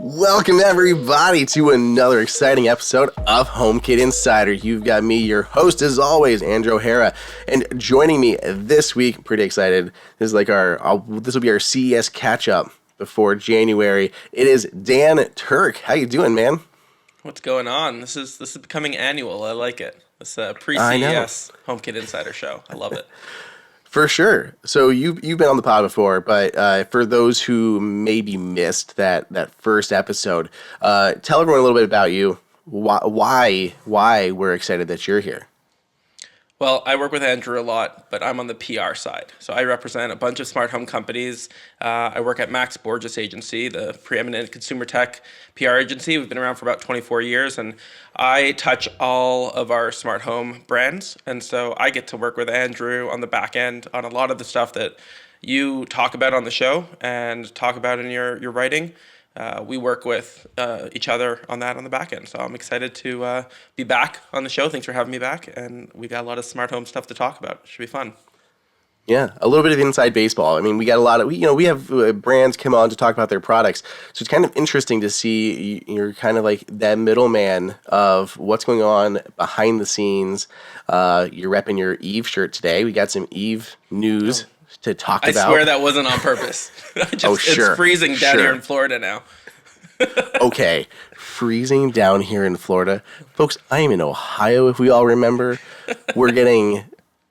Welcome everybody to another exciting episode of HomeKit Insider. You've got me, your host as always, Andrew O'Hara, and joining me this week, pretty excited. This is like this will be our CES catch up before January. It is Dan Turk. How you doing, man? What's going on? This is becoming annual. I like it. This pre-CES HomeKit Insider show. I love it. For sure. So you've been on the pod before, but for those who maybe missed that first episode, tell everyone a little bit about you. Why we're excited that you're here. Well, I work with Andrew a lot, but I'm on the PR side. So I represent a bunch of smart home companies. I work at Max Borges Agency, the preeminent consumer tech PR agency. We've been around for about 24 years, and I touch all of our smart home brands. And so I get to work with Andrew on the back end on a lot of the stuff that you talk about on the show and talk about in your writing. We work with each other on that on the back end. So I'm excited to be back on the show. Thanks for having me back. And we got a lot of smart home stuff to talk about. It should be fun. Yeah, a little bit of inside baseball. I mean, we got a lot of, we have brands come on to talk about their products. So it's kind of interesting to see you're kind of like that middleman of what's going on behind the scenes. You're repping your Eve shirt today. We got some Eve news to talk about. I swear that wasn't on purpose. Sure. It's freezing down here in Florida now. Okay, freezing down here in Florida. Folks, I am in Ohio, if we all remember. We're getting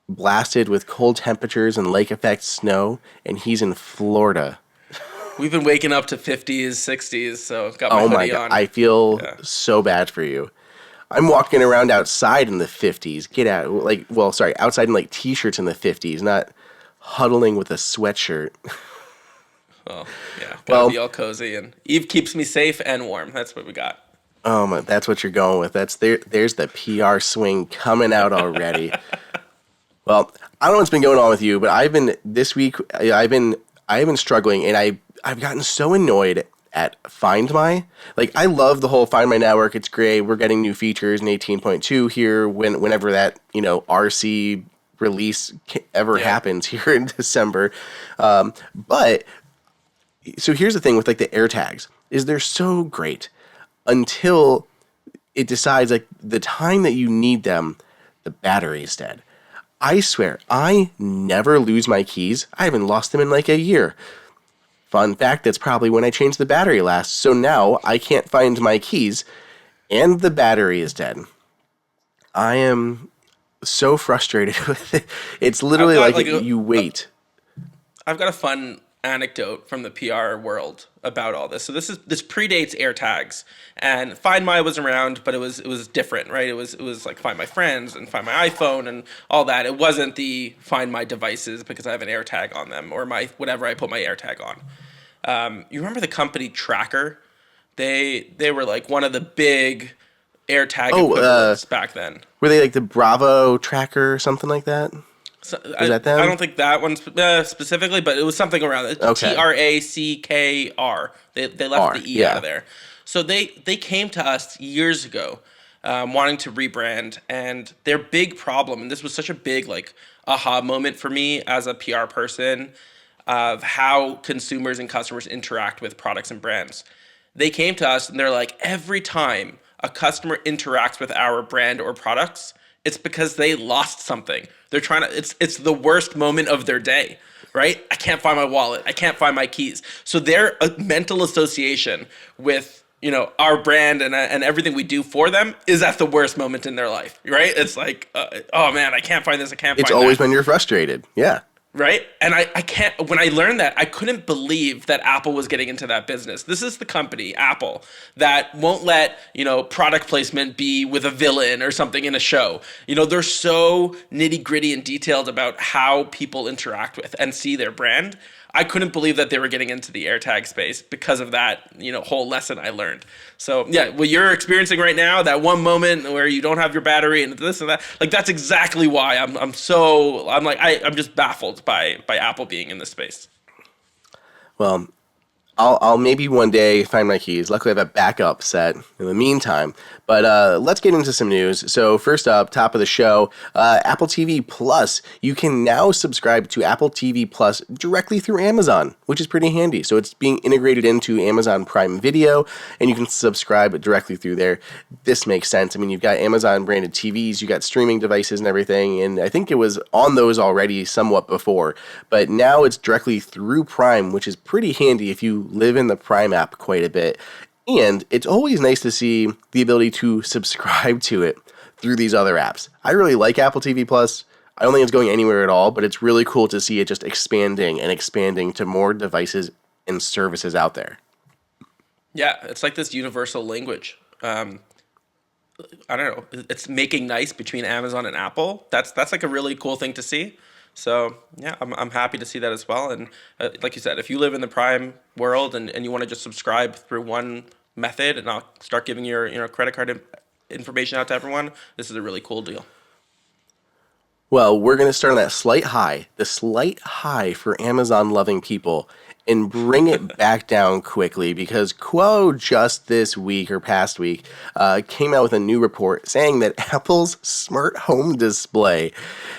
blasted with cold temperatures and lake effect snow, and he's in Florida. We've been waking up to 50s, 60s, so got my hoodie on. I feel so bad for you. I'm walking around outside in the 50s. Get out, outside in like t-shirts in the 50s, not huddling with a sweatshirt. Oh, yeah. Gotta be all cozy. And Eve keeps me safe and warm. That's what we got. Oh, my, that's what you're going with. There's the PR swing coming out already. Well, I don't know what's been going on with you, but this week I've been struggling, and I've gotten so annoyed at Find My. Like, I love the whole Find My network. It's great. We're getting new features in 18.2 here whenever that, RC release happens here in December. But so here's the thing with like the AirTags is they're so great until it decides like the time that you need them, the battery is dead. I swear, I never lose my keys. I haven't lost them in like a year. Fun fact, that's probably when I changed the battery last. So now I can't find my keys and the battery is dead. I am so frustrated with it. It's literally you wait. I've got a fun anecdote from the PR world about all this. So this predates AirTags, and Find My was around, but it was different, right? It was like Find My Friends and Find My iPhone and all that. It wasn't the Find My devices because I have an AirTag on them or my whatever I put my AirTag on. You remember the company Tracker? They were like one of the big AirTag equivalents back then. Were they like the Bravo Tracker or something like that? So, is that them? I don't think that one specifically, but it was something around it. Okay. TRACKR. They left the E out of there. So they came to us years ago wanting to rebrand, and their big problem, and this was such a big like aha moment for me as a PR person of how consumers and customers interact with products and brands. They came to us and they're like, every time a customer interacts with our brand or products, it's because they lost something. They're trying to, it's the worst moment of their day, right? I can't find my wallet. I can't find my keys. So their mental association with, our brand and everything we do for them is at the worst moment in their life, right? It's like, oh man, I can't find this. I can't find that. It's always when you're frustrated. Yeah. Right? And I can't, when I learned that, I couldn't believe that Apple was getting into that business. This is the company, Apple, that won't let, product placement be with a villain or something in a show. They're so nitty gritty and detailed about how people interact with and see their brand. I couldn't believe that they were getting into the AirTag space because of that, whole lesson I learned. So yeah, what you're experiencing right now, that one moment where you don't have your battery and this and that, like that's exactly why I'm just baffled by Apple being in this space. Well, I'll maybe one day find my keys. Luckily, I have a backup set in the meantime. But let's get into some news. So first up, top of the show, Apple TV Plus. You can now subscribe to Apple TV Plus directly through Amazon, which is pretty handy. So it's being integrated into Amazon Prime Video, and you can subscribe directly through there. This makes sense. I mean, you've got Amazon branded TVs, you got streaming devices and everything, and I think it was on those already somewhat before. But now it's directly through Prime, which is pretty handy if you live in the Prime app quite a bit. And it's always nice to see the ability to subscribe to it through these other apps. I really like Apple TV Plus. I don't think it's going anywhere at all, but it's really cool to see it just expanding and expanding to more devices and services out there. Yeah, it's like this universal language. I don't know. It's making nice between Amazon and Apple. That's like a really cool thing to see. So yeah, I'm happy to see that as well. And like you said, if you live in the Prime world and you want to just subscribe through one method, and I'll start giving your credit card information out to everyone, this is a really cool deal. Well, we're going to start on that the slight high for Amazon loving people, and bring it back down quickly because Quo just this week or past week came out with a new report saying that Apple's smart home display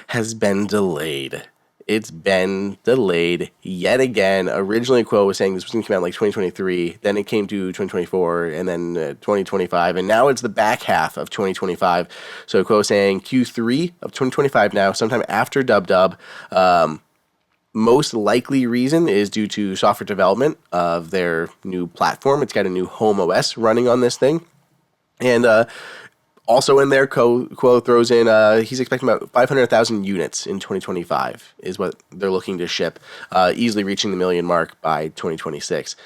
has been delayed. It's been delayed yet again. Originally, Quo was saying this was going to come out in like 2023. Then it came to 2024 and then 2025. And now it's the back half of 2025. So Quo saying Q3 of 2025 now, sometime after Dub. Most likely reason is due to software development of their new platform. It's got a new Home OS running on this thing. And also in there, Quo throws in, he's expecting about 500,000 units in 2025 is what they're looking to ship, easily reaching the million mark by 2026.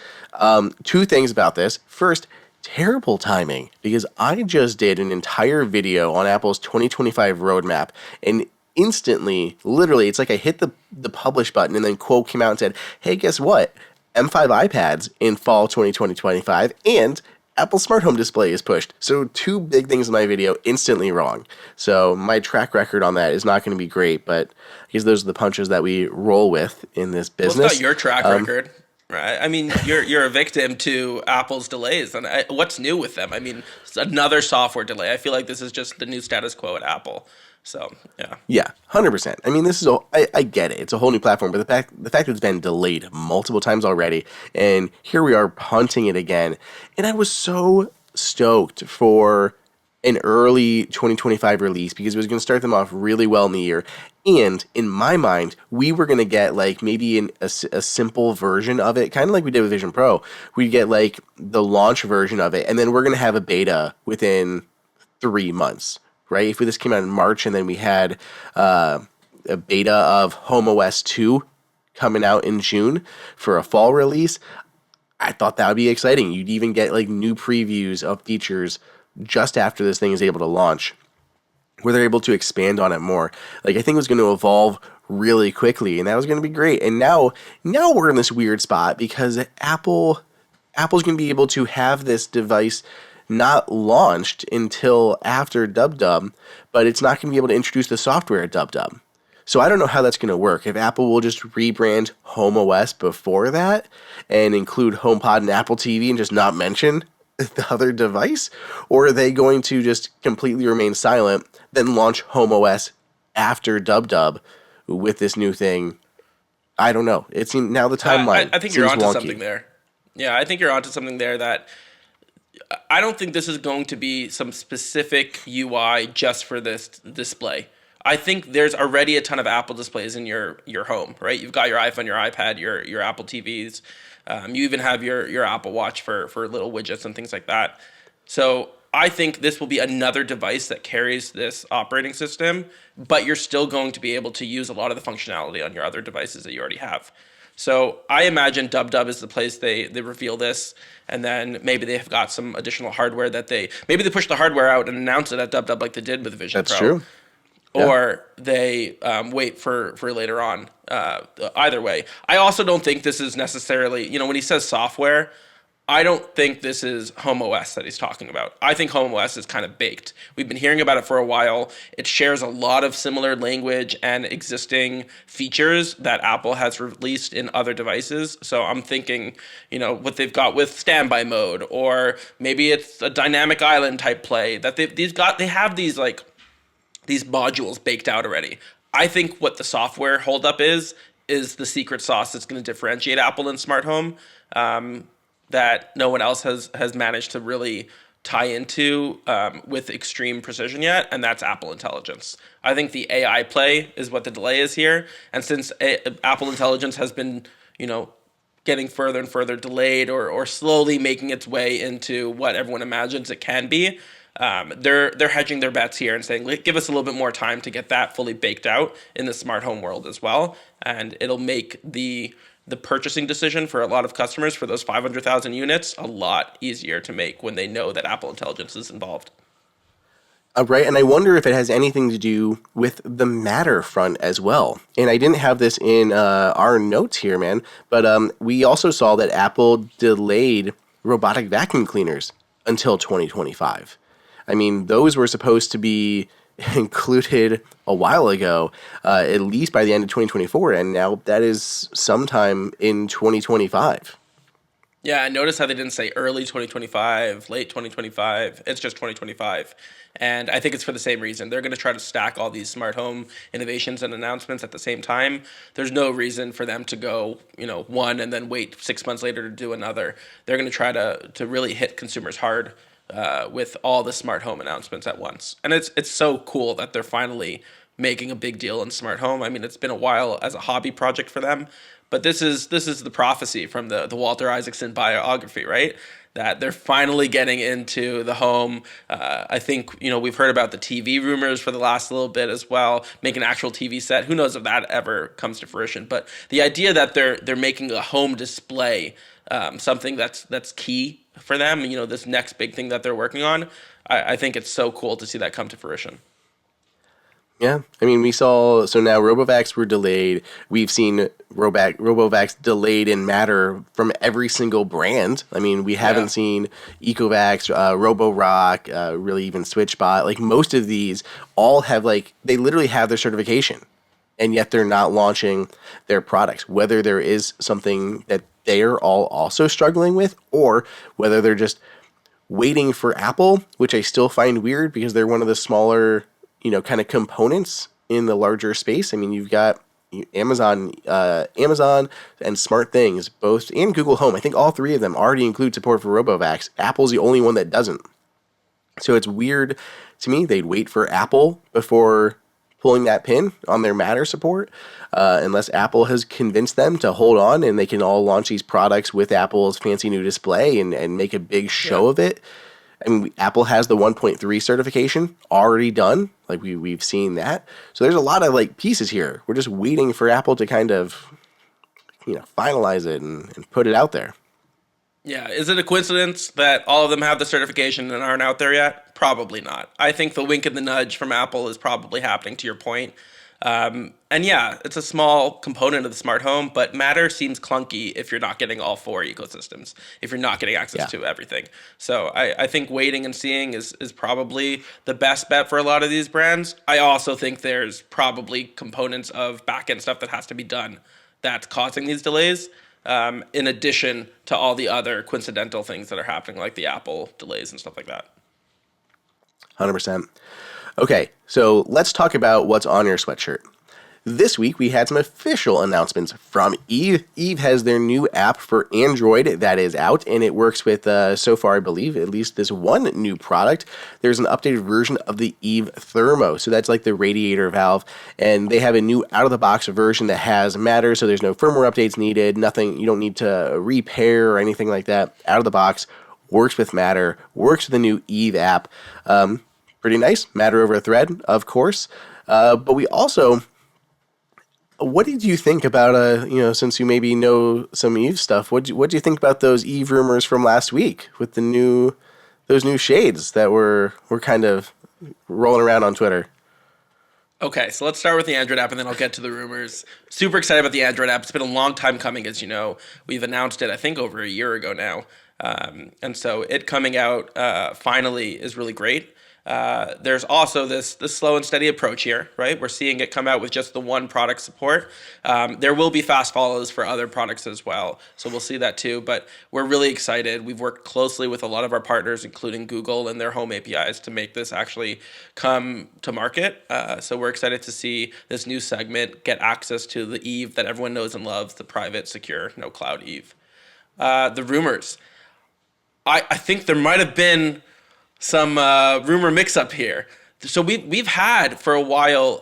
Two things about this. First, terrible timing, because I just did an entire video on Apple's 2025 roadmap, and instantly, literally, it's like I hit the publish button, and then Quo came out and said, hey, guess what? M5 iPads in fall 2025, and Apple Smart Home Display is pushed. So two big things in my video instantly wrong. So my track record on that is not going to be great, but I guess those are the punches that we roll with in this business. Well, it's not your track record, right? I mean, you're a victim to Apple's delays, and what's new with them? I mean, it's another software delay. I feel like this is just the new status quo at Apple. So yeah. Yeah, 100%. I mean, this is I get it. It's a whole new platform, but the fact that it's been delayed multiple times already, and here we are hunting it again. And I was so stoked for an early 2025 release because it was going to start them off really well in the year. And in my mind, we were going to get like maybe a simple version of it, kind of like we did with Vision Pro. We'd get like the launch version of it, and then we're going to have a beta within 3 months. Right? If this came out in March and then we had a beta of Home OS 2 coming out in June for a fall release, I thought that would be exciting. You'd even get like new previews of features just after this thing is able to launch, where they're able to expand on it more. Like, I think it was going to evolve really quickly, and that was going to be great. And now we're in this weird spot because Apple's going to be able to have this device not launched until after Dub, but it's not going to be able to introduce the software at Dub. So I don't know how that's going to work. If Apple will just rebrand Home OS before that and include HomePod and Apple TV and just not mention the other device, or are they going to just completely remain silent, then launch Home OS after Dub with this new thing? I don't know. It seems now the timeline. I think you're onto something there. Yeah, I think you're onto something there that. I don't think this is going to be some specific UI just for this display. I think there's already a ton of Apple displays in your home, right? You've got your iPhone, your iPad, your Apple TVs. You even have your Apple Watch for little widgets and things like that. So I think this will be another device that carries this operating system, but you're still going to be able to use a lot of the functionality on your other devices that you already have. So I imagine Dub is the place they reveal this, and then maybe they've got some additional hardware that maybe they push the hardware out and announce it at Dub like they did with Vision Pro. That's true. Or they wait for later on. Either way, I also don't think this is necessarily, when he says software, I don't think this is Home OS that he's talking about. I think Home OS is kind of baked. We've been hearing about it for a while. It shares a lot of similar language and existing features that Apple has released in other devices. So I'm thinking, what they've got with standby mode, or maybe it's a dynamic island type play that they have these modules baked out already. I think what the software holdup is the secret sauce that's going to differentiate Apple and smart home. That no one else has managed to really tie into with extreme precision yet, and that's Apple Intelligence. I think the AI play is what the delay is here, and since Apple Intelligence has been, getting further and further delayed or slowly making its way into what everyone imagines it can be, they're hedging their bets here and saying, give us a little bit more time to get that fully baked out in the smart home world as well, and it'll make the purchasing decision for a lot of customers for those 500,000 units a lot easier to make when they know that Apple Intelligence is involved. Right, and I wonder if it has anything to do with the Matter front as well. And I didn't have this in our notes here, man, but we also saw that Apple delayed robotic vacuum cleaners until 2025. I mean, those were supposed to be included a while ago, at least by the end of 2024, and now that is sometime in 2025. Yeah, and notice how they didn't say early 2025, late 2025. It's just 2025. And I think it's for the same reason. They're going to try to stack all these smart home innovations and announcements at the same time. There's no reason for them to go, one and then wait 6 months later to do another. They're going to try to really hit consumers hard with all the smart home announcements at once. And it's so cool that they're finally making a big deal in smart home. I mean, it's been a while as a hobby project for them, but this is the prophecy from the Walter Isaacson biography, right? That they're finally getting into the home. I think, we've heard about the TV rumors for the last little bit as well, make an actual TV set. Who knows if that ever comes to fruition? But the idea that they're making a home display something that's key for them, this next big thing that they're working on, I think it's so cool to see that come to fruition. Yeah, I mean, we saw, so now RoboVacs were delayed. We've seen RoboVacs delayed in Matter from every single brand. I mean, we haven't seen EcoVacs, Roborock, really even SwitchBot. Like, most of these all have, they literally have their certification, and yet they're not launching their products. Whether there is something that they're all also struggling with, or whether they're just waiting for Apple, which I still find weird because they're one of the smaller kind of components in the larger space. I mean, you've got Amazon and SmartThings, both, and Google Home. I think all three of them already include support for RoboVacs. Apple's the only one that doesn't. So it's weird to me they'd wait for Apple before pulling that pin on their Matter support, unless Apple has convinced them to hold on and they can all launch these products with Apple's fancy new display and make a big show of it. I mean, Apple has the 1.3 certification already done. We've seen that. So there's a lot of pieces here. We're just waiting for Apple to kind of, finalize it and put it out there. Yeah. Is it a coincidence that all of them have the certification and aren't out there yet? Probably not. I think the wink and the nudge from Apple is probably happening, to your point. And yeah, it's a small component of the smart home, but Matter seems clunky if you're not getting all four ecosystems, if you're not getting access to everything. So I think waiting and seeing is probably the best bet for a lot of these brands. I also think there's probably components of back-end stuff that has to be done that's causing these delays, in addition to all the other coincidental things that are happening, like the Apple delays and stuff like that. 100%. Okay, so let's talk about what's on your sweatshirt. This week, we had some official announcements from Eve. Eve has their new app for Android that is out, and it works with, so far, I believe, at least this one new product. There's an updated version of the Eve Thermo, so that's like the radiator valve, and they have a new out-of-the-box version that has Matter, so there's no firmware updates needed, nothing, you don't need to repair or anything like that. Out of the box, works with Matter, works with the new Eve app. Pretty nice. Matter over a thread, of course. But we also, what did you think about, since you maybe know some Eve stuff, what do you think about those Eve rumors from last week with those new shades that were kind of rolling around on Twitter? Okay, so let's start with the Android app, and then I'll get to the rumors. Super excited about the Android app. It's been a long time coming, as you know. We've announced it, I think, over a year ago now. And so it coming out finally is really great. There's also this slow and steady approach here, right? We're seeing it come out with just the one product support. There will be fast follows for other products as well, so we'll see that too. But we're really excited. We've worked closely with a lot of our partners, including Google and their home APIs, to make this actually come to market. So we're excited to see this new segment get access to the Eve that everyone knows and loves, the private, secure, no cloud Eve. The rumors. I think there might have been some rumor mix-up here. So we've had for a while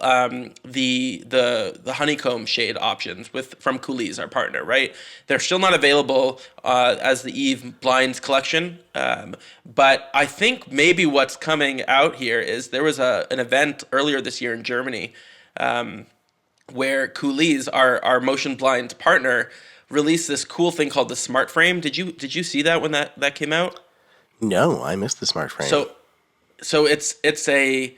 the honeycomb shade options from Cooley's, our partner, right? They're still not available as the Eve blinds collection, but I think maybe what's coming out here is there was an event earlier this year in Germany where Cooley's, our motion blinds partner, released this cool thing called the Smart Frame. Did you see that when that came out? No, I missed the Smart Frame. So it's a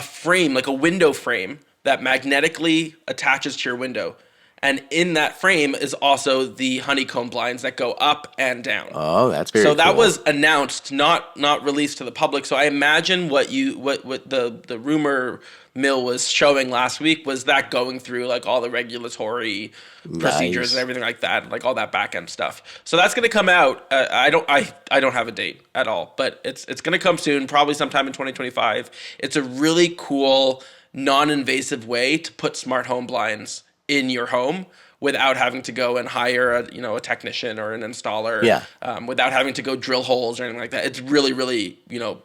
frame, like a window frame that magnetically attaches to your window. And in that frame is also the honeycomb blinds that go up and down. Oh, that's very cool. So that was announced, not released to the public. So I imagine what the rumor mill was showing last week was that going through like all the regulatory procedures and everything like that, like all that back end stuff. So that's going to come out. I don't have a date at all, but it's going to come soon, probably sometime in 2025. It's a really cool, non-invasive way to put smart home blinds in your home without having to go and hire a technician or an installer. Yeah. Without having to go drill holes or anything like that. It's really, really,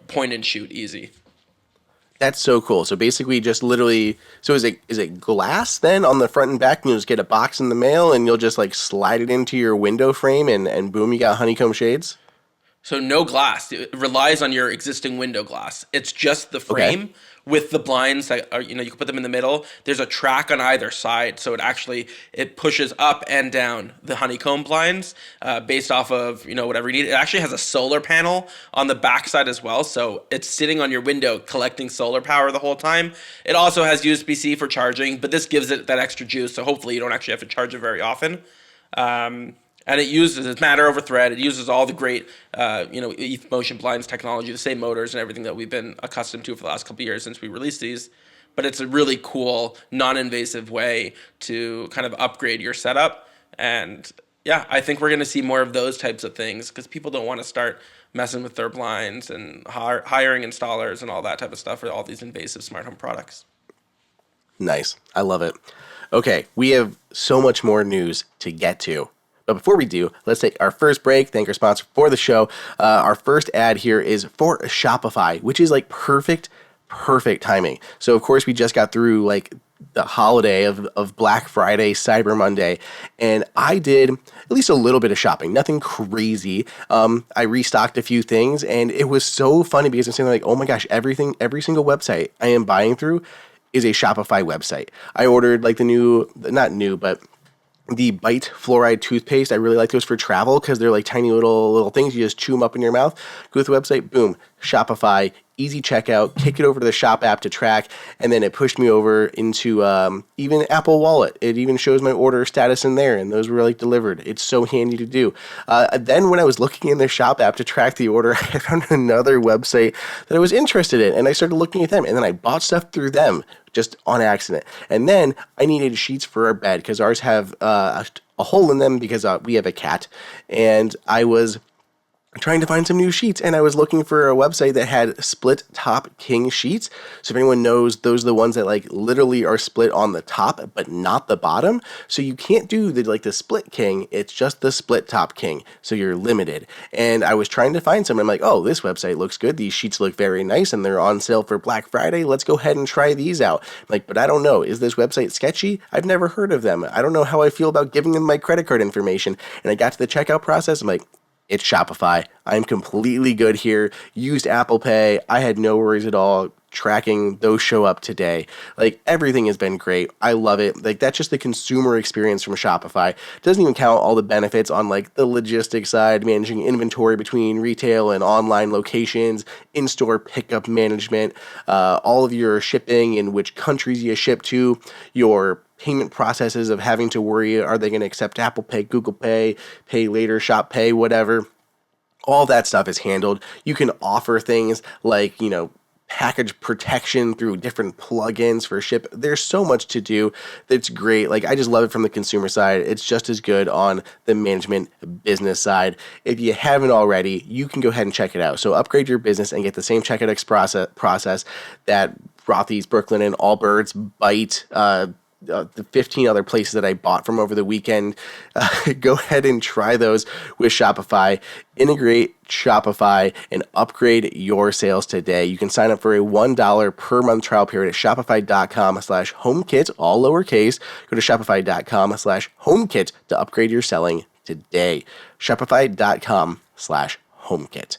point and shoot easy. That's so cool. So basically just literally, so is it glass then on the front and back, and you'll just get a box in the mail and you'll just like slide it into your window frame and boom, you got honeycomb shades? So no glass. It relies on your existing window glass. It's just the frame with the blinds that are, you can put them in the middle. There's a track on either side. So it pushes up and down the honeycomb blinds based off of, whatever you need. It actually has a solar panel on the backside as well. So it's sitting on your window collecting solar power the whole time. It also has USB-C for charging, but this gives it that extra juice. So hopefully you don't actually have to charge it very often. And it's Matter over Thread. It uses all the great, ETH motion blinds technology, the same motors and everything that we've been accustomed to for the last couple of years since we released these. But it's a really cool, non-invasive way to kind of upgrade your setup. And yeah, I think we're going to see more of those types of things because people don't want to start messing with their blinds and hiring installers and all that type of stuff for all these invasive smart home products. Nice. I love it. Okay, we have so much more news to get to. But before we do, let's take our first break. Thank our sponsor for the show. Our first ad here is for Shopify, which is like perfect timing. So of course we just got through like the holiday of Black Friday, Cyber Monday, and I did at least a little bit of shopping, nothing crazy. I restocked a few things, and it was so funny because I'm saying like, oh my gosh, every single website I am buying through is a Shopify website. I ordered like the Bite fluoride toothpaste. I really like those for travel because they're like tiny little things. You just chew them up in your mouth. Go to the website, boom, Shopify, easy checkout, kick it over to the shop app to track, and then it pushed me over into even Apple Wallet. It even shows my order status in there, and those were like delivered. It's so handy to do. Then when I was looking in their shop app to track the order, I found another website that I was interested in, and I started looking at them, and then I bought stuff through them just on accident. And then I needed sheets for our bed because ours have a hole in them because we have a cat, and I was trying to find some new sheets, and I was looking for a website that had split top king sheets. So if anyone knows, those are the ones that like literally are split on the top but not the bottom. So you can't do the split king, it's just the split top king. So you're limited. And I was trying to find some, and I'm like, oh, this website looks good. These sheets look very nice and they're on sale for Black Friday. Let's go ahead and try these out. I'm like, but I don't know. Is this website sketchy? I've never heard of them. I don't know how I feel about giving them my credit card information. And I got to the checkout process. I'm like, it's Shopify. I'm completely good here. Used Apple Pay. I had no worries at all tracking those show up today. Like everything has been great. I love it. Like that's just the consumer experience from Shopify. Doesn't even count all the benefits on like the logistics side, managing inventory between retail and online locations, in-store pickup management, all of your shipping and which countries you ship to, your payment processes of having to worry, are they going to accept Apple Pay, Google Pay, Pay Later, Shop Pay, whatever. All that stuff is handled. You can offer things like, package protection through different plugins for ship. There's so much to do that's great. Like, I just love it from the consumer side. It's just as good on the management business side. If you haven't already, you can go ahead and check it out. So upgrade your business and get the same checkout process that Rothy's, Brooklyn, and Allbirds, Byte, the 15 other places that I bought from over the weekend. Go ahead and try those with Shopify. Integrate Shopify and upgrade your sales today. You can sign up for a $1 per month trial period at shopify.com/HomeKit, all lowercase. Go to shopify.com/HomeKit to upgrade your selling today. Shopify.com/HomeKit.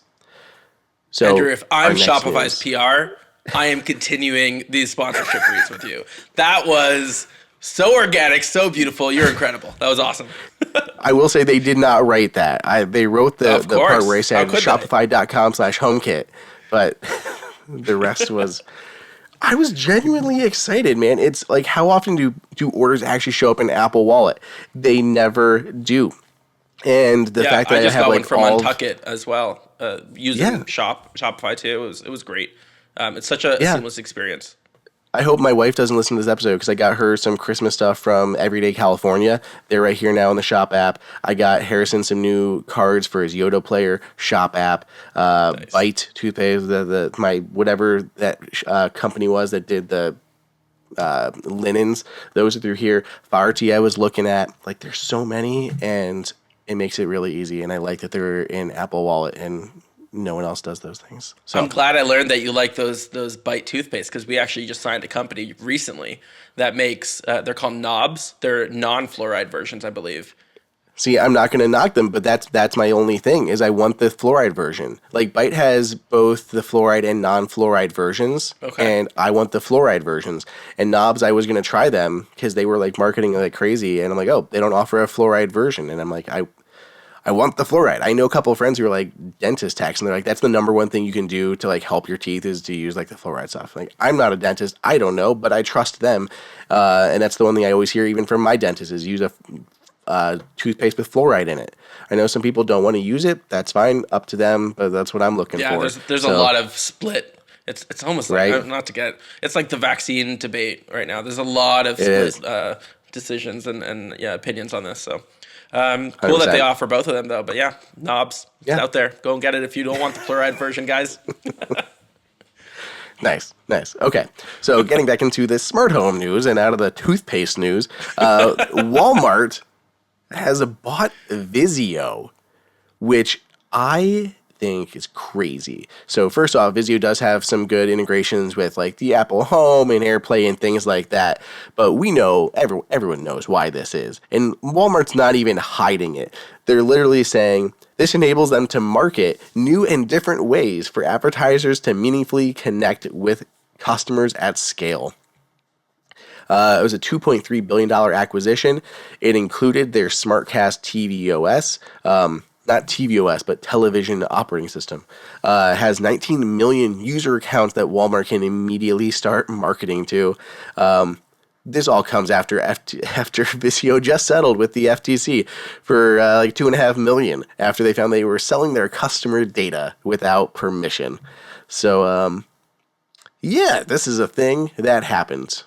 So, Andrew, if I'm Shopify's PR, I am continuing these sponsorship reads with you. That was so organic, so beautiful. You're incredible. That was awesome. I will say they did not write that. They wrote the part where I said shopify.com/HomeKit, but the rest was... I was genuinely excited, man. It's like, how often do orders actually show up in Apple Wallet? They never do. And the fact that I just have got like one from Untuckit as well, using Shopify too. It was great. It's such a seamless experience. I hope my wife doesn't listen to this episode because I got her some Christmas stuff from Everyday California. They're right here now in the shop app. I got Harrison some new cards for his Yoda player shop app. Nice. Byte toothpaste, my whatever that company was that did the linens. Those are through here. Farty I was looking at. Like, there's so many, and it makes it really easy. And I like that they're in Apple Wallet and no one else does those things. So I'm glad I learned that you like those Byte toothpaste, because we actually just signed a company recently that makes they're called Knobs. They're non-fluoride versions, I believe. See, I'm not going to knock them, but that's my only thing is I want the fluoride version. Like, Byte has both the fluoride and non-fluoride versions, and I want the fluoride versions. And Knobs, I was going to try them because they were like marketing like crazy, and I'm like, oh, they don't offer a fluoride version, and I'm like, I want the fluoride. I know a couple of friends who are like dentist techs, and they're like, that's the number one thing you can do to like help your teeth is to use like the fluoride stuff. Like, I'm not a dentist. I don't know, but I trust them. And that's the one thing I always hear even from my dentist is use a toothpaste with fluoride in it. I know some people don't want to use it. That's fine. Up to them, but that's what I'm looking for. Yeah, there's a lot of split. It's almost like, it's like the vaccine debate right now. There's a lot of split decisions and opinions on this. So cool 100%. That they offer both of them though. But Knobs, it's out there. Go and get it if you don't want the fluoride version, guys. Nice. Okay, so getting back into the smart home news and out of the toothpaste news, Walmart has bought Vizio, which I think is crazy. So first off, Vizio does have some good integrations with like the Apple Home and AirPlay and things like that. But we know, everyone knows why this is. And Walmart's not even hiding it. They're literally saying this enables them to market new and different ways for advertisers to meaningfully connect with customers at scale. It was a $2.3 billion acquisition. It included their SmartCast TV OS, not TV OS, but television operating system. Has 19 million user accounts that Walmart can immediately start marketing to. This all comes after Vizio just settled with the FTC for like $2.5 million after they found they were selling their customer data without permission. So, this is a thing that happens.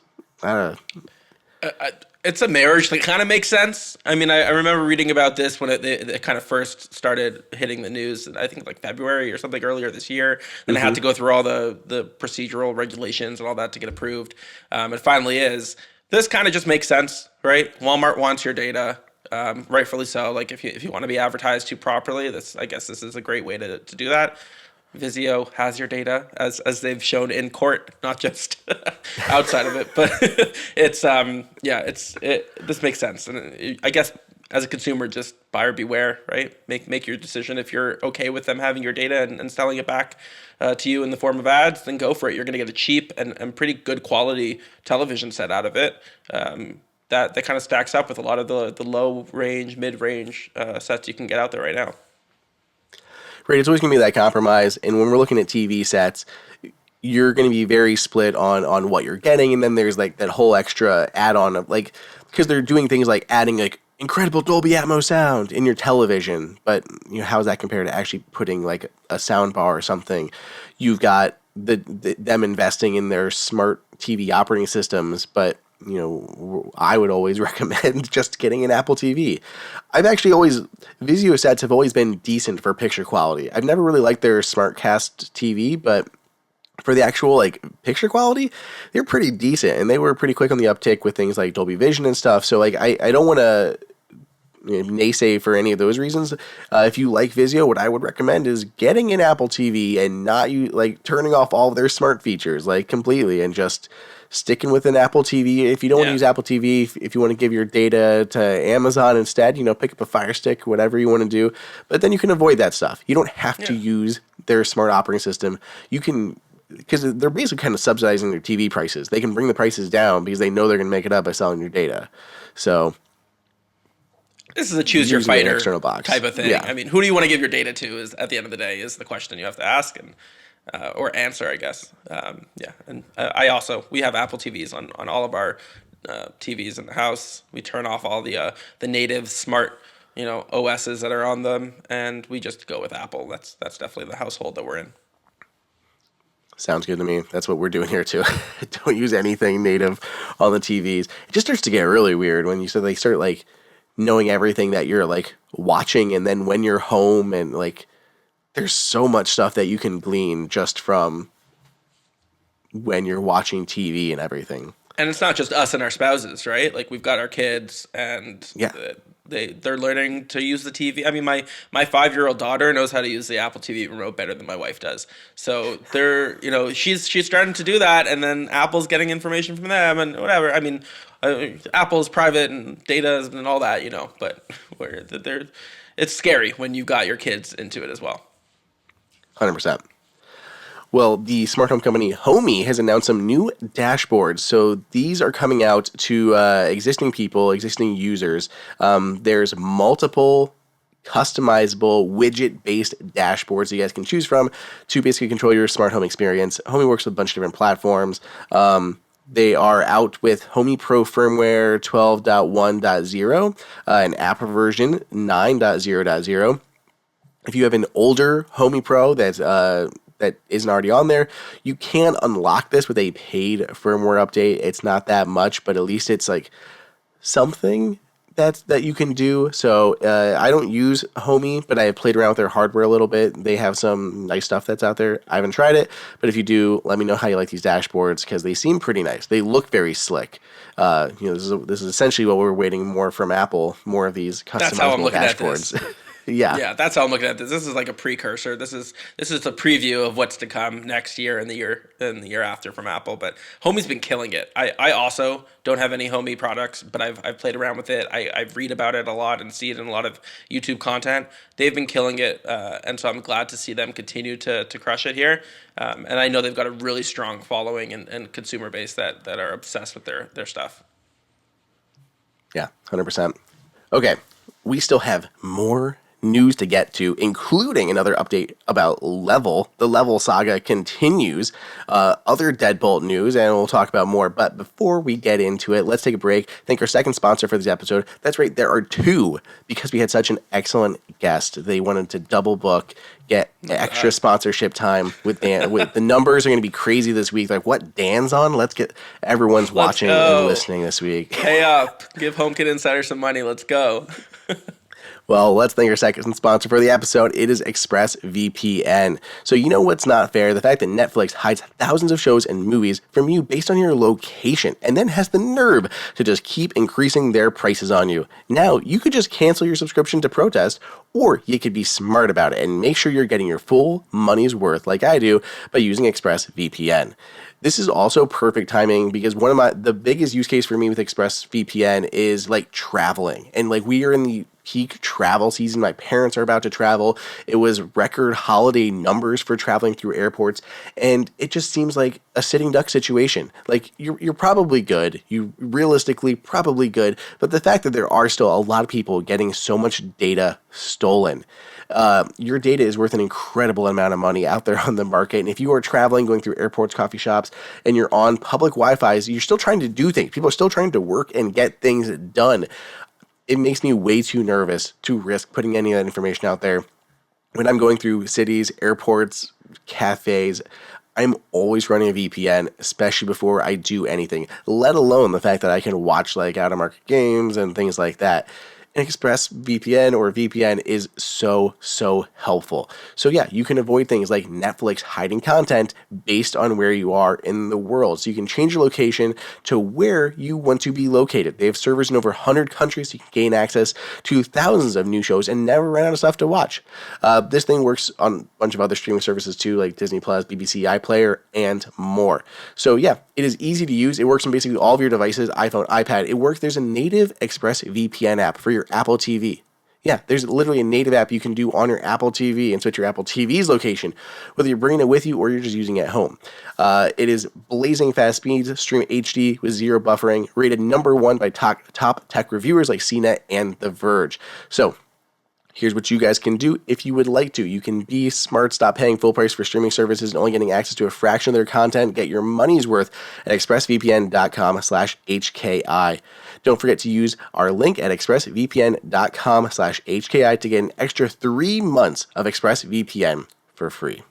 It's a marriage that kind of makes sense. I mean, I remember reading about this when it kind of first started hitting the news, I think like February or something earlier this year. And I had to go through all the procedural regulations and all that to get approved. It finally is. This kind of just makes sense, right? Walmart wants your data, rightfully so. Like if you want to be advertised to properly, I guess this is a great way to do that. Vizio has your data as they've shown in court, not just outside of it. But this makes sense. And I guess as a consumer, just buyer beware, right? Make your decision. If you're okay with them having your data and selling it back to you in the form of ads, then go for it. You're going to get a cheap and pretty good quality television set out of it. That kind of stacks up with a lot of the low range, mid range sets you can get out there right now. Right, it's always going to be that compromise. And when we're looking at TV sets, you're going to be very split on what you're getting. And then there's like that whole extra add-on of like, because they're doing things like adding like incredible Dolby Atmos sound in your television, but how does that compare to actually putting like a sound bar or something? You've got them investing in their smart TV operating systems, but I would always recommend just getting an Apple TV. Vizio sets have always been decent for picture quality. I've never really liked their SmartCast TV, but for the actual like picture quality, they're pretty decent, and they were pretty quick on the uptick with things like Dolby Vision and stuff. So like I don't want to naysay for any of those reasons. If you like Vizio, what I would recommend is getting an Apple TV and not turning off all of their smart features like completely and just sticking with an Apple TV. If you don't want to use Apple TV, if you want to give your data to Amazon instead, pick up a Fire Stick, whatever you want to do. But then you can avoid that stuff. You don't have to use their smart operating system. You can, because they're basically kind of subsidizing their TV prices. They can bring the prices down because they know they're going to make it up by selling your data. So this is a choose your fighter external box type of thing. Yeah. I mean, who do you want to give your data to? Is at the end of the day is the question you have to ask and or answer, I guess. And we have Apple TVs on all of our TVs in the house. We turn off all the native smart OSs that are on them, and we just go with Apple. That's definitely the household that we're in. Sounds good to me. That's what we're doing here too. Don't use anything native on the TVs. It just starts to get really weird when they start like knowing everything that you're like watching, and then when you're home, and like there's so much stuff that you can glean just from when you're watching TV and everything. And it's not just us and our spouses, right? Like we've got our kids, and they're learning to use the TV. I mean, my 5-year-old daughter knows how to use the Apple TV remote better than my wife does. So they're she's starting to do that, and then Apple's getting information from them and whatever. I mean, Apple's private and data and all that, but it's scary when you got your kids into it as well. 100%. Well, the smart home company Homey has announced some new dashboards. So these are coming out to existing users. There's multiple customizable widget-based dashboards you guys can choose from to basically control your smart home experience. Homey works with a bunch of different platforms. They are out with Homey Pro firmware 12.1.0, an app version 9.0.0. If you have an older Homey Pro that isn't already on there, you can unlock this with a paid firmware update. It's not that much, but at least it's like something that you can do. So I don't use Homey, but I have played around with their hardware a little bit. They have some nice stuff that's out there. I haven't tried it, but if you do, let me know how you like these dashboards, because they seem pretty nice. They look very slick. This is essentially what we're waiting more from Apple, more of these customizable dashboards. Yeah, that's how I'm looking at this. This is like a precursor. This is a preview of what's to come next year and the year after from Apple. But Homey's been killing it. I also don't have any Homey products, but I've played around with it. I read about it a lot and see it in a lot of YouTube content. They've been killing it, and so I'm glad to see them continue to crush it here. And I know they've got a really strong following and consumer base that are obsessed with their stuff. Yeah, 100%. Okay, we still have more news to get to, including another update about Level. The Level saga continues. Other Deadbolt news, and we'll talk about more. But before we get into it, let's take a break. Thank our second sponsor for this episode. That's right, there are two, because we had such an excellent guest. They wanted to double book, get extra sponsorship time with Dan. The numbers are going to be crazy this week. Like, what, Dan's on? Let's get everyone's watching and listening this week. Pay up. Give HomeKit Insider some money. Let's go. Well, let's thank our second sponsor for the episode. It is ExpressVPN. So you know what's not fair? The fact that Netflix hides thousands of shows and movies from you based on your location, and then has the nerve to just keep increasing their prices on you. Now, you could just cancel your subscription to protest, or you could be smart about it and make sure you're getting your full money's worth, like I do, by using ExpressVPN. This is also perfect timing, because one of the biggest use case for me with ExpressVPN is like traveling. And like, we are in the peak travel season. My parents are about to travel. It was record holiday numbers for traveling through airports. And it just seems like a sitting duck situation. Like, you're probably good. You realistically probably good. But the fact that there are still a lot of people getting so much data stolen, your data is worth an incredible amount of money out there on the market. And if you are traveling, going through airports, coffee shops, and you're on public Wi-Fi, you're still trying to do things. People are still trying to work and get things done. it makes me way too nervous to risk putting any of that information out there. When I'm going through cities, airports, cafes, I'm always running a VPN, especially before I do anything, let alone the fact that I can watch like out-of-market games and things like that. An ExpressVPN or VPN is so helpful. So yeah, you can avoid things like Netflix hiding content based on where you are in the world. So you can change your location to where you want to be located. They have servers in over 100 countries, so you can gain access to thousands of new shows and never run out of stuff to watch. This thing works on a bunch of other streaming services too, like Disney Plus, BBC iPlayer, and more. So yeah, it is easy to use. It works on basically all of your devices, iPhone, iPad. It works. There's a native ExpressVPN app for your Apple TV. Yeah, there's literally a native app you can do on your Apple TV and switch your Apple TV's location, whether you're bringing it with you or you're just using it at home. It is blazing fast speeds, stream HD with zero buffering, rated #1 by top tech reviewers like CNET and The Verge. So here's what you guys can do if you would like to. You can be smart, stop paying full price for streaming services and only getting access to a fraction of their content. Get your money's worth at expressvpn.com/HKI. Don't forget to use our link at expressvpn.com/HKI to get an extra 3 months of ExpressVPN for free.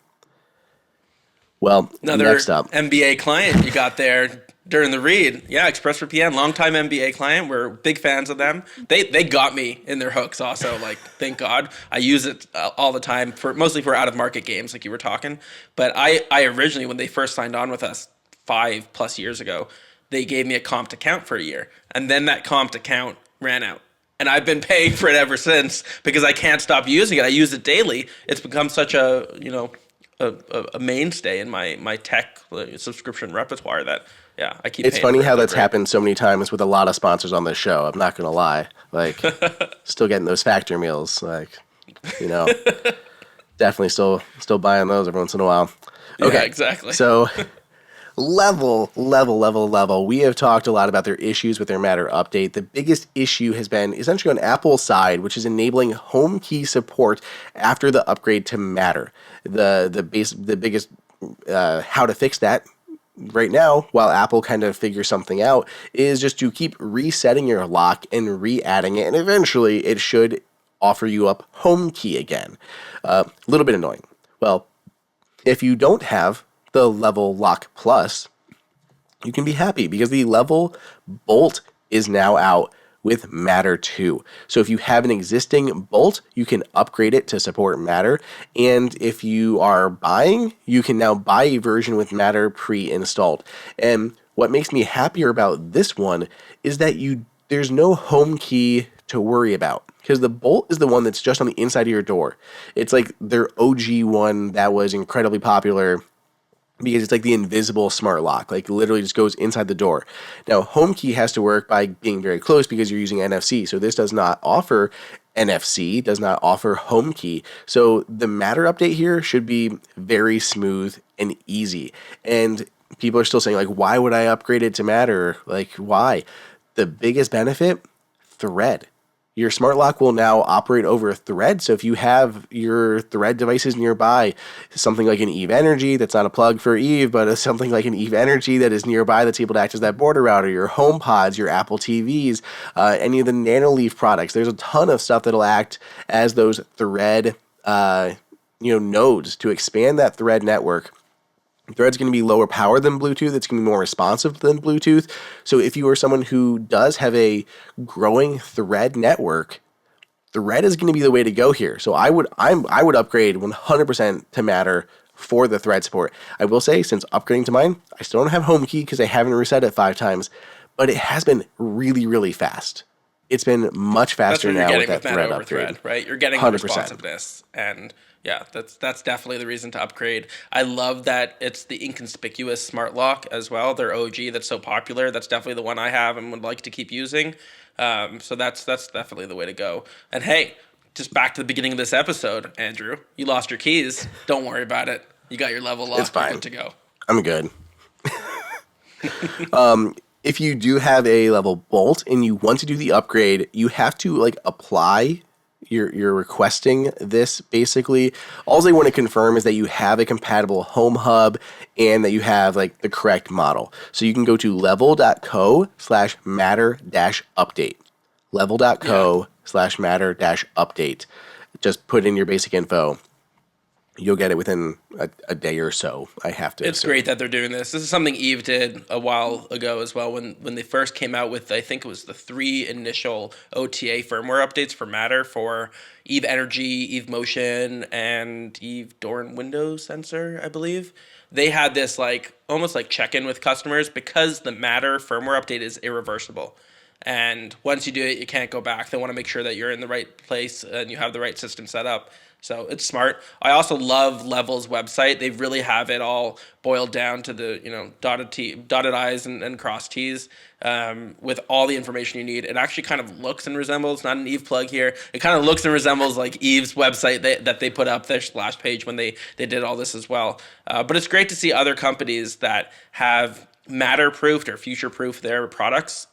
Well, another next up, MBA client you got there during the read. Yeah, ExpressVPN, longtime MBA client. We're big fans of them. They got me in their hooks also. Like, thank God. I use it all the time mostly for out of market games, like you were talking. But I originally, when they first signed on with us 5+ years ago, they gave me a comped account for a year, and then that comped account ran out. And I've been paying for it ever since because I can't stop using it. I use it daily. It's become such a mainstay in my tech subscription repertoire that, yeah, I keep. It's funny how that's happened so many times with a lot of sponsors on this show. I'm not gonna lie, like, still getting those factor meals, like, definitely still buying those every once in a while. Okay, yeah, exactly. So. Level. We have talked a lot about their issues with their Matter update. The biggest issue has been essentially on Apple's side, which is enabling HomeKey support after the upgrade to Matter. The biggest how to fix that right now, while Apple kind of figures something out, is just to keep resetting your lock and re-adding it, and eventually it should offer you up HomeKey again. A little bit annoying. Well, if you don't have the Level Lock Plus, you can be happy because the Level Bolt is now out with Matter 2. So if you have an existing Bolt, you can upgrade it to support Matter. And if you are buying, you can now buy a version with Matter pre-installed. And what makes me happier about this one is that there's no HomeKey to worry about, because the Bolt is the one that's just on the inside of your door. It's like their OG one that was incredibly popular, because it's like the invisible smart lock, like literally just goes inside the door. Now, HomeKey has to work by being very close because you're using NFC. So this does not offer NFC, does not offer HomeKey. So the Matter update here should be very smooth and easy. And people are still saying, like, why would I upgrade it to Matter? Like, why? The biggest benefit, Thread. Your smart lock will now operate over Thread. So if you have your Thread devices nearby, something like an Eve Energy, that's not a plug for Eve, but something like an Eve Energy that is nearby that's able to act as that border router, your HomePods, your Apple TVs, any of the Nanoleaf products, there's a ton of stuff that'll act as those Thread nodes to expand that Thread network. Thread's going to be lower power than Bluetooth. It's going to be more responsive than Bluetooth. So if you are someone who does have a growing Thread network, Thread is going to be the way to go here. So I would upgrade 100% to Matter for the Thread support. I will say, since upgrading to mine, I still don't have HomeKey because I haven't reset it 5 times, but it has been really, really fast. It's been much faster now with that Thread upgrade. Thread, right? You're getting 100%. Responsiveness, and yeah, that's definitely the reason to upgrade. I love that it's the inconspicuous smart lock as well. Their OG that's so popular. That's definitely the one I have and would like to keep using. So that's definitely the way to go. And hey, just back to the beginning of this episode, Andrew, you lost your keys. Don't worry about it. You got your Level lock. It's fine. Good to go. I'm good. If you do have a Level Bolt and you want to do the upgrade, you have to apply. You're requesting this, basically. All they want to confirm is that you have a compatible Home Hub and that you have the correct model. So you can go to level.co/matter-update. Yeah. level.co/matter-update. Just put in your basic info. You'll get it within a day or so, I have to It's assume. great that they're doing this. This is something Eve did a while ago as well when they first came out with, I think it was the 3 initial OTA firmware updates for Matter for Eve Energy, Eve Motion, and Eve Door and Window Sensor, I believe. They had this like almost like check-in with customers because the Matter firmware update is irreversible. And once you do it, you can't go back. They want to make sure that you're in the right place and you have the right system set up. So it's smart. I also love Level's website. They really have it all boiled down to the dotted I's and crossed T's with all the information you need. It actually kind of looks and resembles, not an Eve plug here, it kind of looks and resembles like Eve's website that they put up their splash page when they did all this as well. But it's great to see other companies that have matter-proofed or future-proofed their products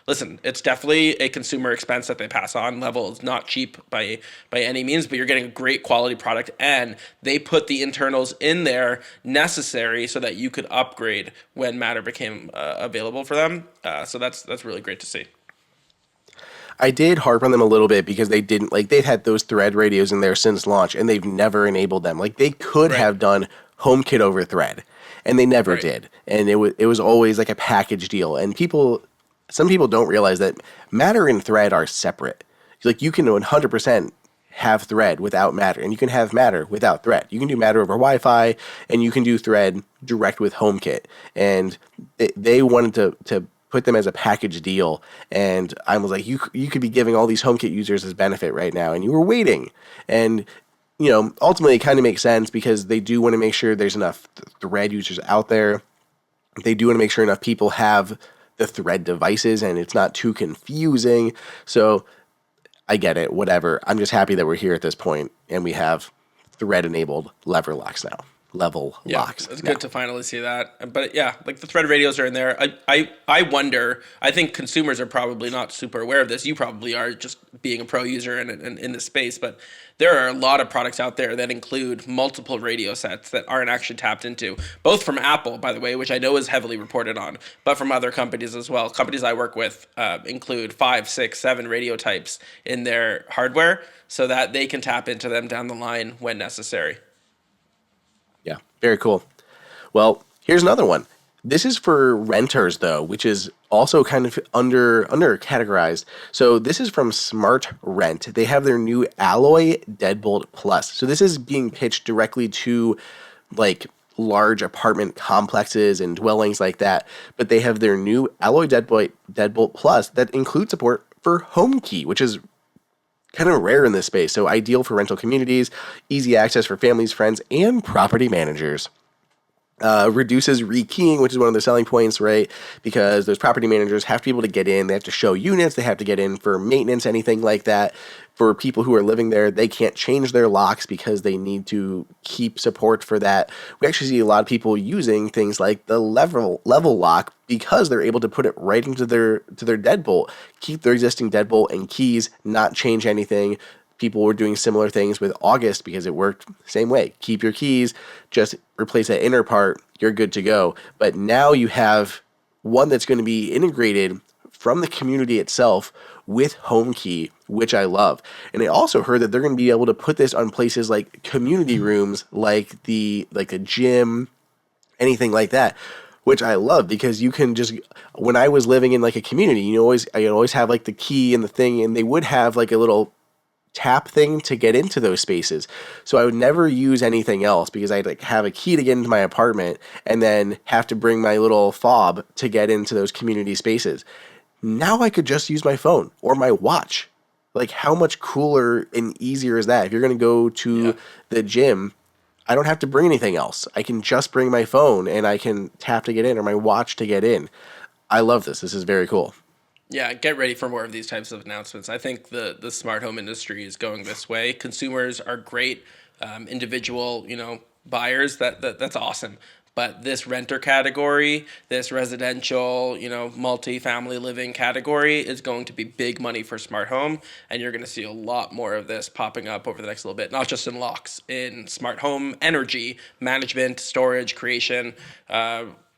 listen, it's definitely a consumer expense that they pass on. Level is not cheap by any means, but you're getting a great quality product, and they put the internals in there necessary so that you could upgrade when Matter became available for them. So that's really great to see. I did harp on them a little bit because they didn't like they've had those Thread radios in there since launch and they've never enabled them. Like they could Right, have done HomeKit over Thread and they never right. did. And it was always like a package deal. And some people don't realize that Matter and Thread are separate. Like you can 100% have Thread without Matter and you can have Matter without Thread. You can do Matter over Wi-Fi and you can do Thread direct with HomeKit. And they wanted to put them as a package deal, and I was like, you could be giving all these HomeKit users this benefit right now, and you were waiting, and ultimately it kind of makes sense because they do want to make sure there's enough Thread users out there. They do want to make sure enough people have the Thread devices, and it's not too confusing. So I get it, whatever. I'm just happy that we're here at this point, and we have Thread enabled lever locks now. Level Yeah, locks it's now. good to finally see that. But yeah, like the Thread radios are in there. I wonder. I think consumers are probably not super aware of this. You probably are, just being a pro user and in this space. But there are a lot of products out there that include multiple radio sets that aren't actually tapped into. Both from Apple, by the way, which I know is heavily reported on, but from other companies as well. Companies I work with include 5, 6, 7 radio types in their hardware so that they can tap into them down the line when necessary. Yeah, very cool. Well, here's another one. This is for renters though, which is also kind of under categorized. So this is from SmartRent. They have their new Alloy Deadbolt Plus. So this is being pitched directly to like large apartment complexes and dwellings like that. But they have their new Alloy Deadbolt Plus that includes support for HomeKey, which is kind of rare in this space. So ideal for rental communities, easy access for families, friends, and property managers. Reduces rekeying, which is one of the selling points, right? Because those property managers have to be able to get in. They have to show units. They have to get in for maintenance, anything like that. For people who are living there, they can't change their locks because they need to keep support for that. We actually see a lot of people using things like the level lock because they're able to put it right into their deadbolt, keep their existing deadbolt and keys, not change anything. People were doing similar things with August because it worked the same way. Keep your keys, just replace that inner part, you're good to go. But now you have one that's going to be integrated from the community itself with HomeKey, which I love. And I also heard that they're going to be able to put this on places like community rooms, like a gym, anything like that, which I love because you can just, when I was living in like a community, I always have like the key and the thing, and they would have like a little tap thing to get into those spaces. So I would never use anything else because I'd like have a key to get into my apartment and then have to bring my little fob to get into those community spaces. Now I could just use my phone or my watch. Like how much cooler and easier is that? If you're going to go Yeah. to the gym, I don't have to bring anything else. I can just bring my phone and I can tap to get in or my watch to get in. I love this. This is very cool. Yeah, get ready for more of these types of announcements. I think the smart home industry is going this way. Consumers are great, individual, buyers. That's awesome. But this renter category, this residential, multi-family living category is going to be big money for smart home, and you're going to see a lot more of this popping up over the next little bit. Not just in locks, in smart home energy management, storage, creation.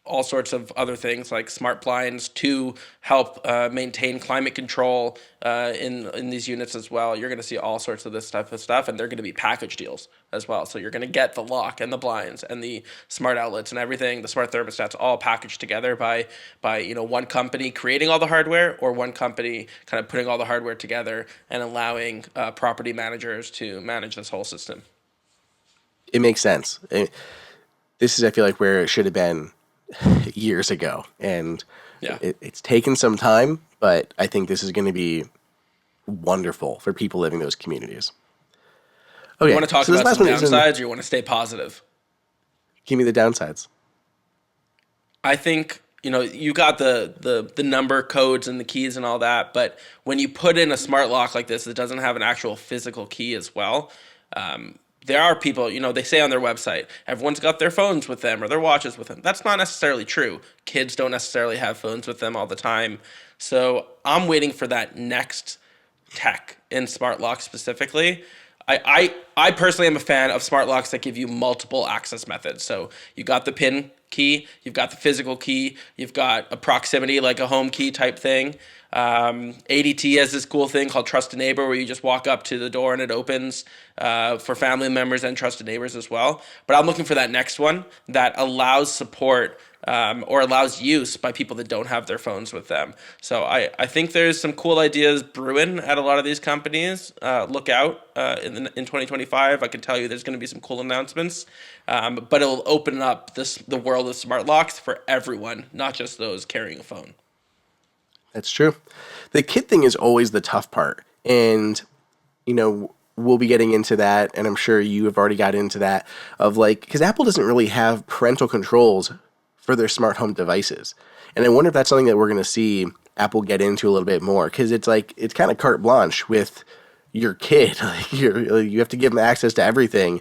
all sorts of other things like smart blinds to help maintain climate control in these units as well. You're going to see all sorts of this type of stuff, and they're going to be package deals as well. So you're going to get the lock and the blinds and the smart outlets and everything, the smart thermostats, all packaged together by one company creating all the hardware, or one company kind of putting all the hardware together and allowing property managers to manage this whole system. It makes sense. This is, I feel like, where it should have been years ago, and it's taken some time, but I think this is going to be wonderful for people living in those communities. Okay, you want to talk about some downsides, or you want to stay positive? Give me the downsides. I think, you got the number codes and the keys and all that, but when you put in a smart lock like this that doesn't have an actual physical key as well, there are people, they say on their website, everyone's got their phones with them or their watches with them. That's not necessarily true. Kids don't necessarily have phones with them all the time. So I'm waiting for that next tech in smart locks specifically. I personally am a fan of smart locks that give you multiple access methods. So you got the PIN key, you've got the physical key, you've got a proximity like a home key type thing. ADT has this cool thing called Trusted Neighbor, where you just walk up to the door and it opens for family members and trusted neighbors as well. But I'm looking for that next one that allows support or allows use by people that don't have their phones with them. So I think there's some cool ideas brewing at a lot of these companies. Look out in 2025. I can tell you there's going to be some cool announcements, but it'll open up the world of smart locks for everyone, not just those carrying a phone. That's true. The kit thing is always the tough part. And, we'll be getting into that. And I'm sure you have already got into that because Apple doesn't really have parental controls for their smart home devices. And I wonder if that's something that we're going to see Apple get into a little bit more. Because it's kind of carte blanche with your kid. You have to give them access to everything,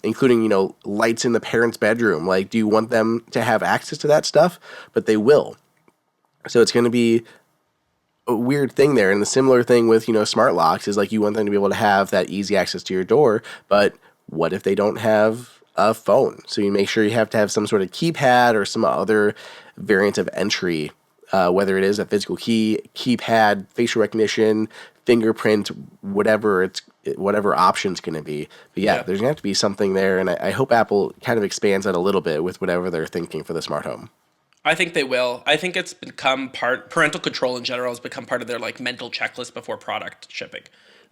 including, lights in the parents' bedroom. Do you want them to have access to that stuff? But they will. So it's going to be a weird thing there. And the similar thing with, smart locks is you want them to be able to have that easy access to your door. But what if they don't have a phone? So you make sure you have to have some sort of keypad or some other variant of entry, whether it is a physical key, keypad, facial recognition, fingerprint, whatever option's going to be. But there's going to have to be something there. And I hope Apple kind of expands that a little bit with whatever they're thinking for the smart home. I think they will. I think it's become parental control in general has become part of their mental checklist before product shipping.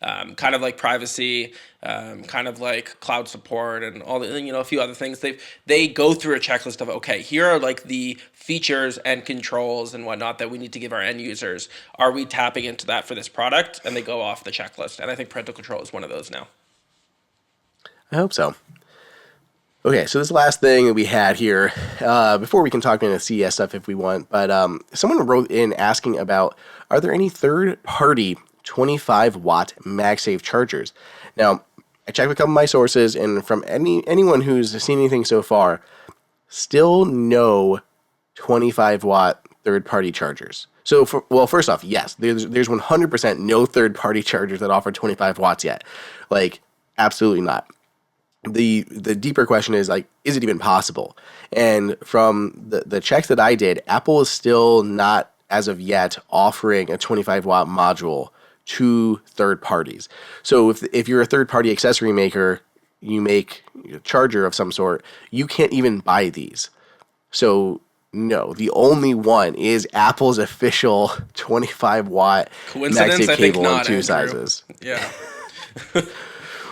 Kind of like privacy, kind of like cloud support and all the, a few other things. They go through a checklist of, okay, here are the features and controls and whatnot that we need to give our end users. Are we tapping into that for this product? And they go off the checklist. And I think parental control is one of those now. I hope so. Okay, so this last thing that we had here, before we can talk into CES stuff if we want, but someone wrote in asking about, are there any third-party 25-watt MagSafe chargers? Now, I checked a couple of my sources, and from anyone who's seen anything so far, still no 25-watt third-party chargers. So, first off, yes, there's 100% no third-party chargers that offer 25 watts yet. Absolutely not. The deeper question is is it even possible? And from the checks that I did, Apple is still not as of yet offering a 25 watt module to third parties. So if you're a third party accessory maker, you make a charger of some sort, you can't even buy these. So no, the only one is Apple's official 25 watt MagSafe cable in two sizes. Yeah.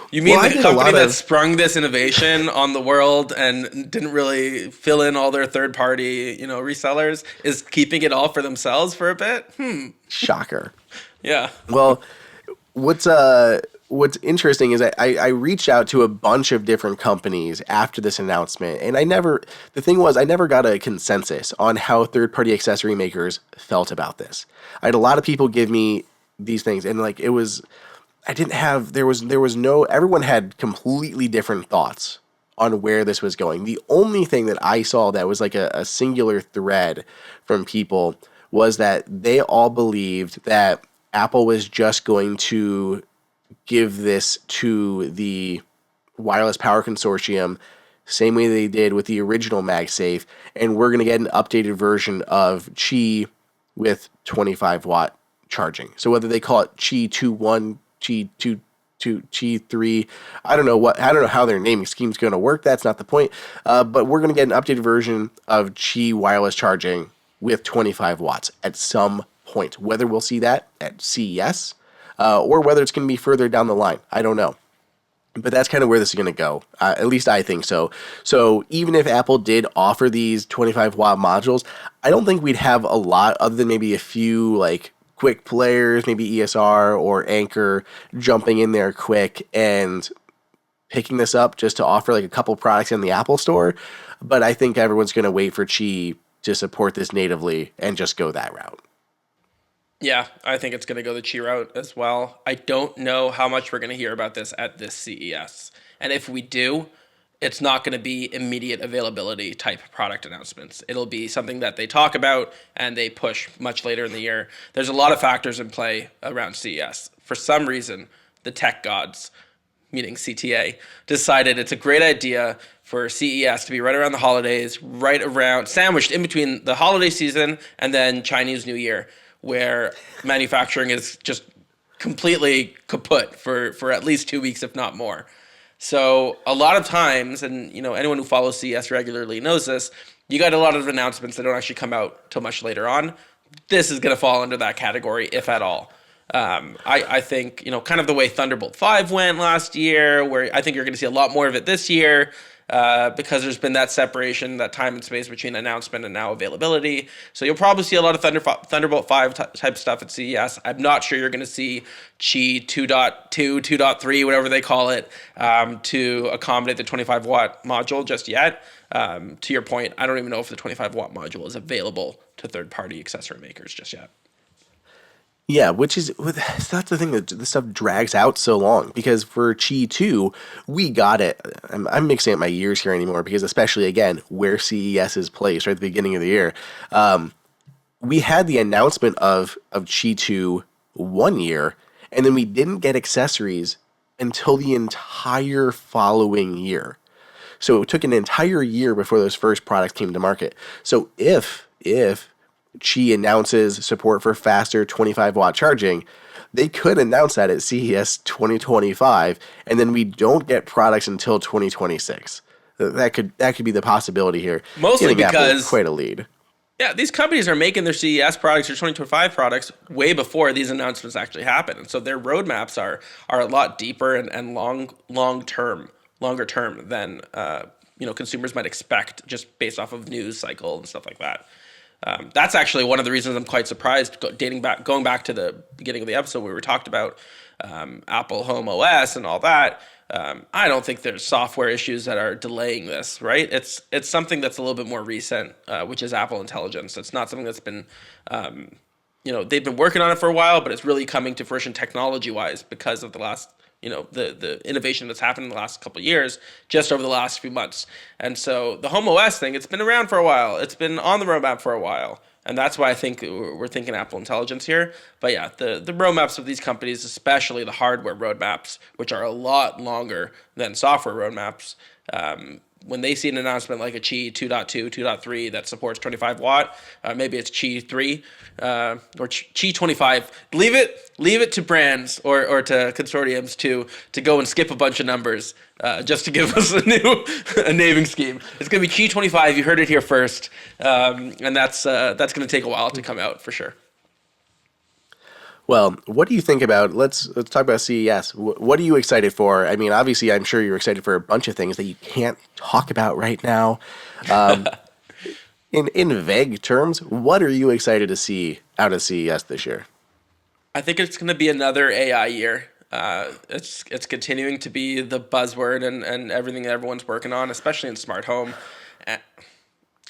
You mean the company that sprung this innovation on the world and didn't really fill in all their third-party, resellers is keeping it all for themselves for a bit? Shocker. Yeah. Well, what's interesting is I reached out to a bunch of different companies after this announcement, and I never got a consensus on how third-party accessory makers felt about this. I had a lot of people give me these things, and it was. Everyone had completely different thoughts on where this was going. The only thing that I saw that was a singular thread from people was that they all believed that Apple was just going to give this to the Wireless Power Consortium same way they did with the original MagSafe, and we're going to get an updated version of Qi with 25-watt charging. So whether they call it Qi 2.1, Qi 2, Qi 3, I don't know how their naming scheme is going to work. That's not the point. But we're going to get an updated version of Qi wireless charging with 25 watts at some point. Whether we'll see that at CES or whether it's going to be further down the line, I don't know. But that's kind of where this is going to go. At least I think so. So even if Apple did offer these 25-watt modules, I don't think we'd have a lot other than maybe a few like quick players, maybe ESR or Anchor jumping in there quick and picking this up just to offer like a couple products in the Apple Store. But I think everyone's going to wait for Qi to support this natively and just go that route. Yeah, I think it's going to go the Qi route as well. I don't know how much we're going to hear about this at this CES. And if we do, it's not going to be immediate availability type product announcements. It'll be something that they talk about and they push much later in the year. There's a lot of factors in play around CES. For some reason, the tech gods, meaning CTA, decided it's a great idea for CES to be right around the holidays, right around, sandwiched in between the holiday season and then Chinese New Year, where manufacturing is just completely kaput for at least 2 weeks, if not more. So a lot of times, and anyone who follows CES regularly knows this, you got a lot of announcements that don't actually come out till much later on. This is going to fall under that category, if at all. I think, kind of the way Thunderbolt 5 went last year, where I think you're going to see a lot more of it this year. Because there's been that separation, that time and space between announcement and now availability. So you'll probably see a lot of Thunderbolt 5 type stuff at CES. I'm not sure you're going to see Qi 2.2, 2.3, whatever they call it, to accommodate the 25-watt module just yet. To your point, I don't even know if the 25-watt module is available to third-party accessory makers just yet. Yeah, that's the thing that this stuff drags out so long, because for Qi 2, we got it. I'm mixing up my years here anymore because especially, again, where CES is placed right at the beginning of the year. We had the announcement of Qi 2 1 year, and then we didn't get accessories until the entire following year. So it took an entire year before those first products came to market. So if Qi announces support for faster 25-watt charging, they could announce that at CES 2025, and then we don't get products until 2026. That could be the possibility here. Mostly because Apple quite a lead. Yeah, these companies are making their CES products or 2025 products way before these announcements actually happen, and so their roadmaps are a lot deeper and longer term than consumers might expect just based off of news cycle and stuff like that. That's actually one of the reasons I'm quite surprised. Going back to the beginning of the episode where we talked about Apple Home OS and all that. I don't think there's software issues that are delaying this, right? It's something that's a little bit more recent, which is Apple Intelligence. It's not something that's been, they've been working on it for a while, but it's really coming to fruition technology-wise because of the last, the innovation that's happened in the last couple of years, just over the last few months. And so the Home OS thing, it's been around for a while. It's been on the roadmap for a while. And that's why I think we're thinking Apple Intelligence here. But yeah, the roadmaps of these companies, especially the hardware roadmaps, which are a lot longer than software roadmaps, when they see an announcement like a Qi 2.2, 2.3 that supports 25 watt, maybe it's Qi 3 or Qi 25. Leave it to brands or to consortiums to go and skip a bunch of numbers just to give us a naming scheme. It's going to be Qi 25. You heard it here first, and that's going to take a while to come out for sure. Well, what do you think about, let's talk about CES. What are you excited for? I mean, obviously, I'm sure you're excited for a bunch of things that you can't talk about right now. In vague terms, what are you excited to see out of CES this year? I think it's going to be another AI year. It's continuing to be the buzzword and everything that everyone's working on, especially in smart home.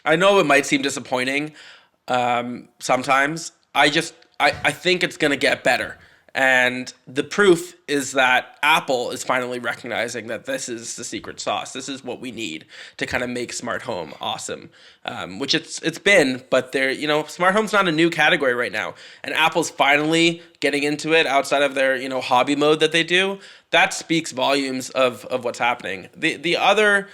I know it might seem disappointing sometimes. I think it's going to get better. And the proof is that Apple is finally recognizing that this is the secret sauce. This is what we need to kind of make smart home awesome, which it's been, but smart home's not a new category right now. And Apple's finally getting into it outside of their, hobby mode that they do. That speaks volumes of what's happening. The other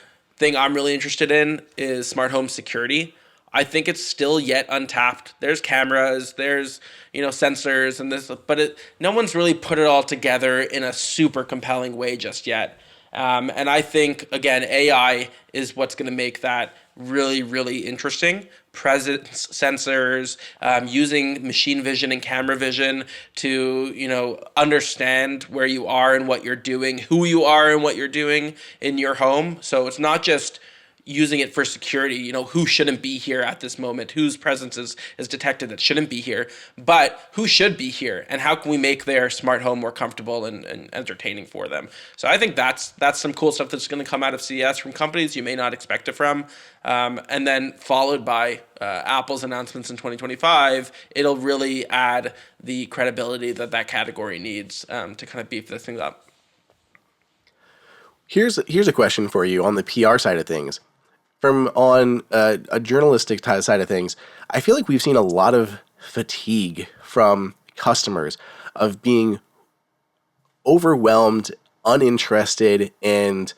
thing I'm really interested in is smart home security. I think it's still yet untapped. There's cameras, there's sensors, and this, but no one's really put it all together in a super compelling way just yet. And I think again, AI is what's going to make that really, really interesting. Presence sensors, using machine vision and camera vision to understand where you are and what you're doing, who you are and what you're doing in your home. So it's not just using it for security, who shouldn't be here at this moment, whose presence is detected that shouldn't be here, but who should be here, and how can we make their smart home more comfortable and entertaining for them. So I think that's some cool stuff that's going to come out of CES from companies you may not expect it from. And then followed by Apple's announcements in 2025, it'll really add the credibility that category needs to kind of beef this thing up. Here's a question for you on the PR side of things. From on a journalistic side of things, I feel like we've seen a lot of fatigue from customers of being overwhelmed, uninterested, and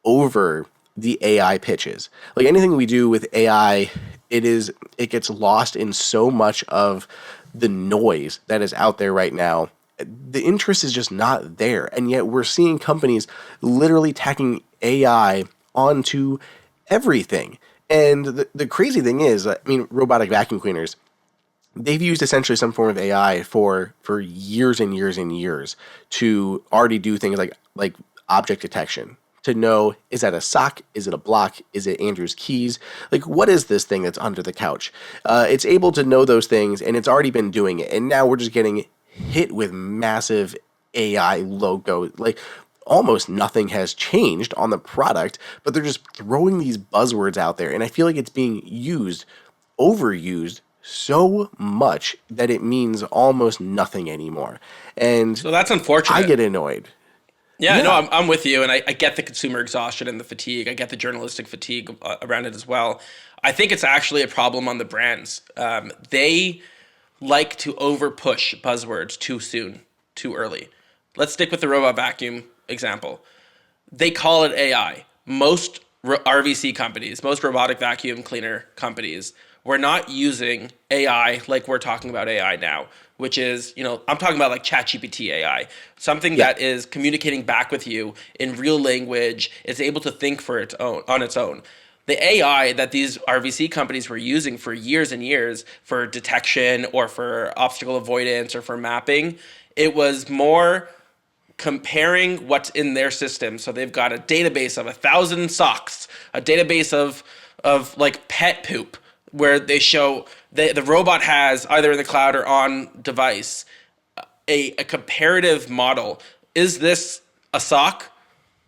over the AI pitches. Like anything we do with AI, it gets lost in so much of the noise that is out there right now. The interest is just not there, and yet we're seeing companies literally tacking AI onto everything. And the crazy thing is, robotic vacuum cleaners, they've used essentially some form of AI for years and years and years to already do things like object detection, to know, is that a sock? Is it a block? Is it Andrew's keys? Like, what is this thing that's under the couch? It's able to know those things, and it's already been doing it. And now we're just getting hit with massive AI logo. Like, almost nothing has changed on the product, but they're just throwing these buzzwords out there. And I feel like it's being overused so much that it means almost nothing anymore. And so that's unfortunate. I get annoyed. Yeah, no, I'm with you, and I get the consumer exhaustion and the fatigue. I get the journalistic fatigue around it as well. I think it's actually a problem on the brands. They like to over-push buzzwords too soon, too early. Let's stick with the robot vacuum example. They call it AI. Most RVC companies, most robotic vacuum cleaner companies, we're not using AI like we're talking about AI now, which is, I'm talking about like ChatGPT AI, something that is communicating back with you in real language, is able to think on its own. The AI that these RVC companies were using for years and years for detection or for obstacle avoidance or for mapping, it was more comparing what's in their system. So they've got a database of 1,000 socks, a database of like pet poop, where they show the robot has either in the cloud or on device a comparative model. Is this a sock?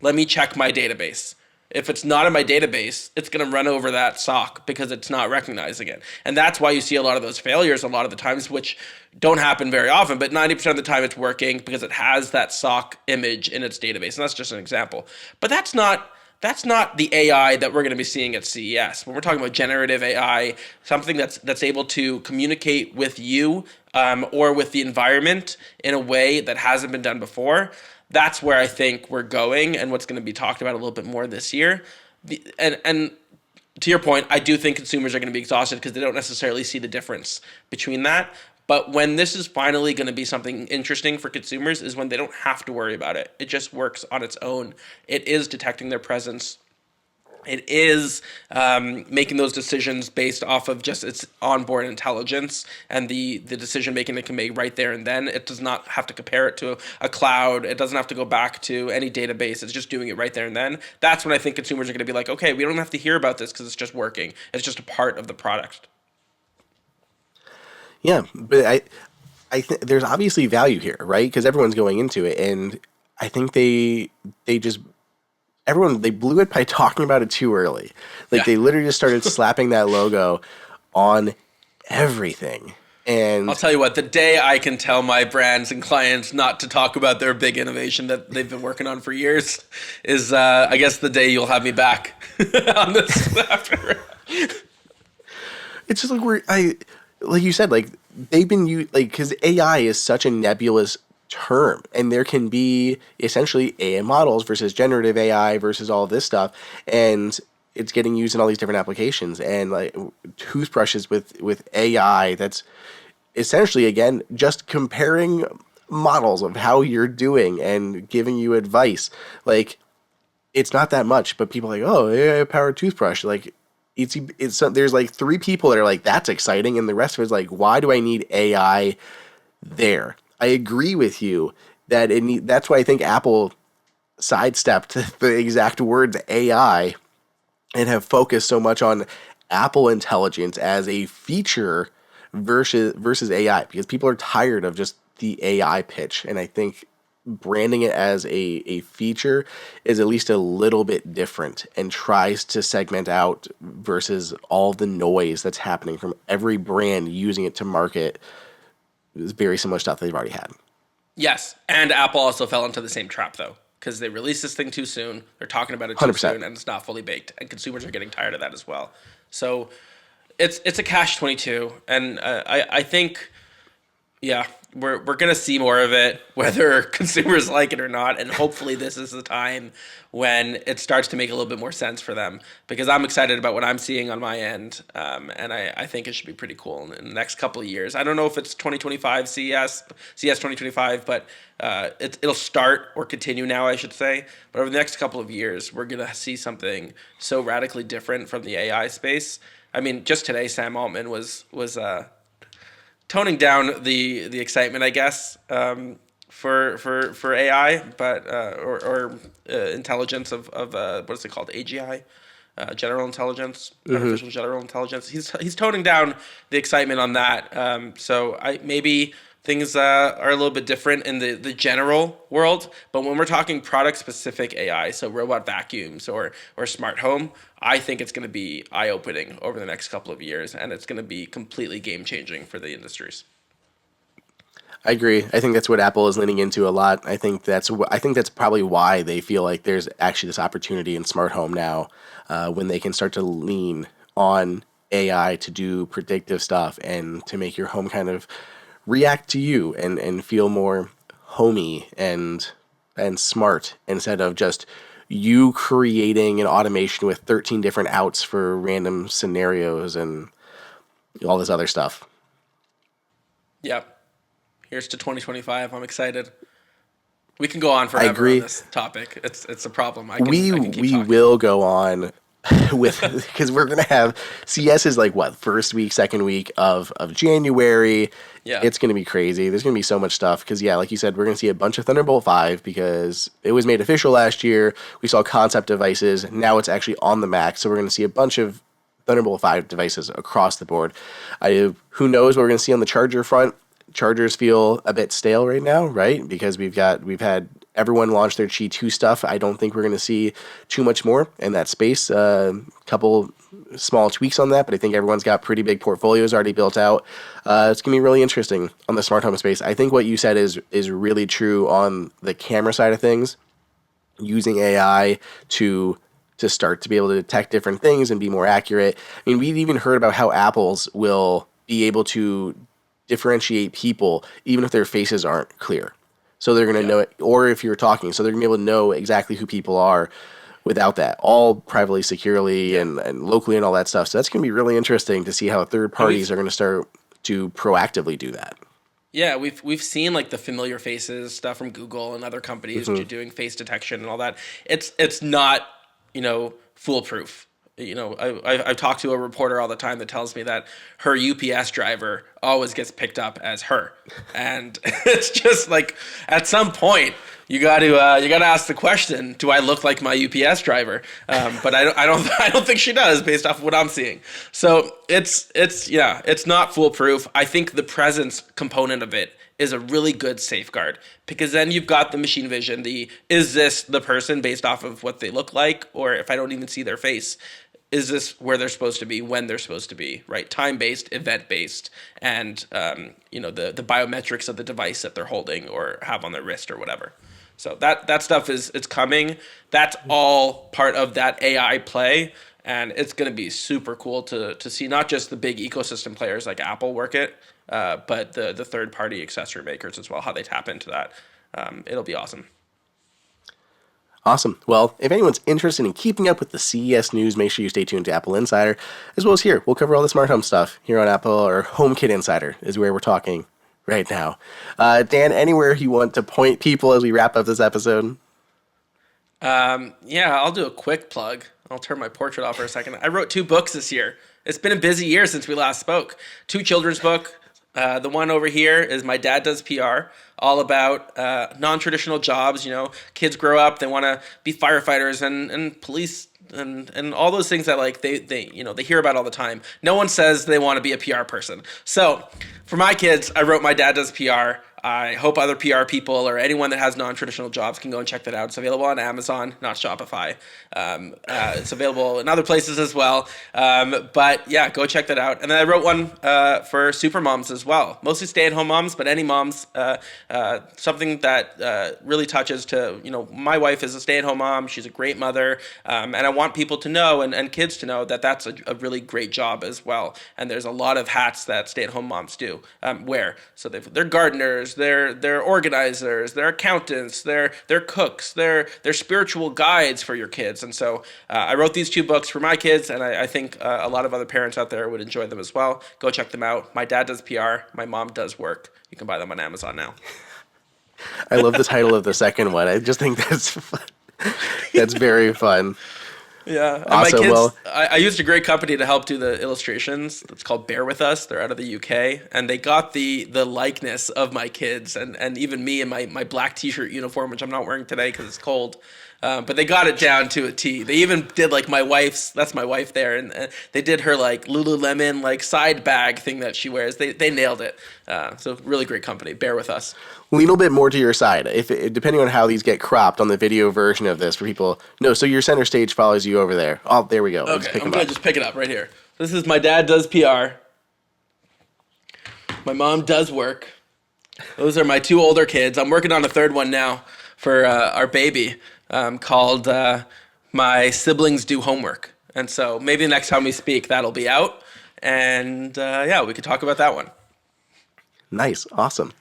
Let me check my database. If it's not in my database, it's going to run over that sock because it's not recognizing it. And that's why you see a lot of those failures a lot of the times, which don't happen very often, but 90% of the time it's working because it has that sock image in its database. And that's just an example. But that's not the AI that we're going to be seeing at CES. When we're talking about generative AI, something that's able to communicate with you or with the environment in a way that hasn't been done before, that's where I think we're going and what's going to be talked about a little bit more this year. And to your point, I do think consumers are going to be exhausted because they don't necessarily see the difference between that. But when this is finally going to be something interesting for consumers is when they don't have to worry about it. It just works on its own. It is detecting their presence. It is making those decisions based off of just its onboard intelligence and the decision making it can make right there and then. It does not have to compare it to a cloud. It doesn't have to go back to any database. It's just doing it right there and then. That's when I think consumers are going to be like, okay, we don't have to hear about this because it's just working. It's just a part of the product. Yeah, but I think there's obviously value here, right? Because everyone's going into it, and I think they blew it by talking about it too early. Like they literally just started slapping that logo on everything. And I'll tell you what, the day I can tell my brands and clients not to talk about their big innovation that they've been working on for years is, I guess, the day you'll have me back on this after. It's just like you said, like they've been because AI is such a nebulous term, and there can be essentially AI models versus generative AI versus all of this stuff, and it's getting used in all these different applications, and like toothbrushes with AI. That's essentially, again, just comparing models of how you're doing and giving you advice. Like, it's not that much, but people are like, oh, AI powered toothbrush. Like, there's like three people that are like, that's exciting, and the rest of it's like, why do I need AI there? I agree with you that that's why I think Apple sidestepped the exact words AI and have focused so much on Apple Intelligence as a feature versus AI, because people are tired of just the AI pitch. And I think branding it as a feature is at least a little bit different and tries to segment out versus all the noise that's happening from every brand using it to market very similar stuff they've already had. Yes, and Apple also fell into the same trap though, because they released this thing too soon. They're talking about it too 100%. soon, and it's not fully baked, and consumers are getting tired of that as well. So it's a catch-22, and I think, yeah, we're gonna see more of it, whether consumers like it or not, and hopefully this is the time when it starts to make a little bit more sense for them, because I'm excited about what I'm seeing on my end, and I think it should be pretty cool in the next couple of years. I don't know if it's 2025 CES 2025, but it'll start or continue now, I should say. But over the next couple of years, we're gonna see something so radically different from the AI space. I mean, just today, Sam Altman was toning down the excitement, I guess, for AI, but or intelligence of what is it called, AGI, general intelligence, artificial general intelligence. He's toning down the excitement on that. So maybe things are a little bit different in the general world, but when we're talking product specific AI, so robot vacuums or smart home, I think it's going to be eye opening over the next couple of years, and it's going to be completely game changing for the industries. I agree. I think that's what Apple is leaning into a lot. I think that's probably why they feel like there's actually this opportunity in smart home now, when they can start to lean on AI to do predictive stuff and to make your home kind of react to you and feel more homey and smart, instead of just you creating an automation with 13 different outs for random scenarios and all this other stuff. Yep. Here's to 2025. I'm excited. We can go on forever on this topic. It's a problem. I can keep talking. Will go on with, because we're gonna have CES is like what, first week, second week of January. Yeah, it's gonna be crazy. There's gonna be so much stuff because, yeah, like you said, we're gonna see a bunch of Thunderbolt 5 because it was made official last year. We saw concept devices. Now it's actually on the Mac, so we're gonna see a bunch of Thunderbolt 5 devices across the board. Who knows what we're gonna see on the charger front? Chargers feel a bit stale right now, right? Because we've had everyone launch their Qi 2 stuff. I don't think we're going to see too much more in that space. Couple small tweaks on that, but I think everyone's got pretty big portfolios already built out. It's going to be really interesting on the smart home space. I think what you said is really true on the camera side of things, using AI to start to be able to detect different things and be more accurate. I mean, we've even heard about how Apple's will be able to differentiate people even if their faces aren't clear. So they're going to know it, or if you're talking, so they're going to be able to know exactly who people are without that, all privately, securely, and locally and all that stuff. So that's going to be really interesting to see how third parties are going to start to proactively do that. Yeah, we've seen like the familiar faces stuff from Google and other companies doing face detection and all that. It's not, foolproof. I've talked to a reporter all the time that tells me that her UPS driver always gets picked up as her, and it's just like at some point you got to ask the question: do I look like my UPS driver? But I don't think she does, based off of what I'm seeing. So it's not foolproof. I think the presence component of it is a really good safeguard, because then you've got the machine vision, is this the person based off of what they look like, or if I don't even see their face, is this where they're supposed to be, when they're supposed to be, right? Time-based, event-based, and the biometrics of the device that they're holding or have on their wrist or whatever. So that stuff it's coming. That's all part of that AI play, and it's going to be super cool to see not just the big ecosystem players like Apple work it, but the third-party accessory makers as well, how they tap into that. It'll be awesome. Awesome. Well, if anyone's interested in keeping up with the CES news, make sure you stay tuned to Apple Insider, as well as here. We'll cover all the smart home stuff here on Apple, or HomeKit Insider is where we're talking right now. Dan, anywhere you want to point people as we wrap up this episode? Yeah, I'll do a quick plug. I'll turn my portrait off for a second. I wrote 2 books this year. It's been a busy year since we last spoke. 2 children's books. The one over here is My Dad Does PR, all about non-traditional jobs. You know, kids grow up, they want to be firefighters and police and all those things that like they hear about all the time. No one says they want to be a PR person. So for my kids, I wrote My Dad Does PR. I hope other PR people or anyone that has non-traditional jobs can go and check that out. It's available on Amazon, not Shopify. It's available in other places as well. But yeah, go check that out. And then I wrote one for super moms as well. Mostly stay-at-home moms, but any moms. Something that really touches to, my wife is a stay-at-home mom. She's a great mother. And I want people to know and kids to know that that's a really great job as well. And there's a lot of hats that stay-at-home moms do wear. So they're gardeners, they're organizers, they're accountants, they're cooks, they're spiritual guides for your kids. And so I wrote these 2 books for my kids, and I think a lot of other parents out there would enjoy them as well. Go check them out. My Dad Does PR, My Mom Does Work. You can buy them on Amazon now. I love the title of the second one. I just think that's fun. That's very fun. Yeah. And awesome. My kids, Well, I used a great company to help do the illustrations. It's called Bear With Us. They're out of the UK. And they got the likeness of my kids and even me in my black t-shirt uniform, which I'm not wearing today because it's cold. But they got it down to a T. They even did like that's my wife there. And they did her like Lululemon like side bag thing that she wears. They nailed it. So really great company. Bear With Us. Lean a little bit more to your side, depending on how these get cropped on the video version of this for people. No, so your center stage follows you over there. Oh, there we go. Okay, I'm going to just pick it up right here. This is My Dad Does PR. My Mom Does Work. Those are my 2 older kids. I'm working on a 3rd one now for our baby called My Siblings Do Homework. And so maybe the next time we speak, that'll be out. And we could talk about that one. Nice. Awesome.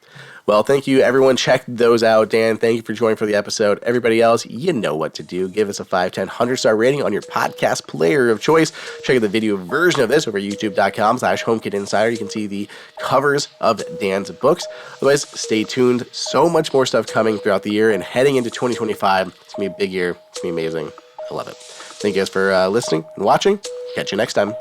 Well, thank you, everyone. Check those out. Dan, thank you for joining for the episode. Everybody else, you know what to do. Give us a 5, 10, 100-star rating on your podcast player of choice. Check out the video version of this over at youtube.com/HomeKit Insider. You can see the covers of Dan's books. Otherwise, stay tuned. So much more stuff coming throughout the year and heading into 2025. It's going to be a big year. It's going to be amazing. I love it. Thank you guys for listening and watching. Catch you next time.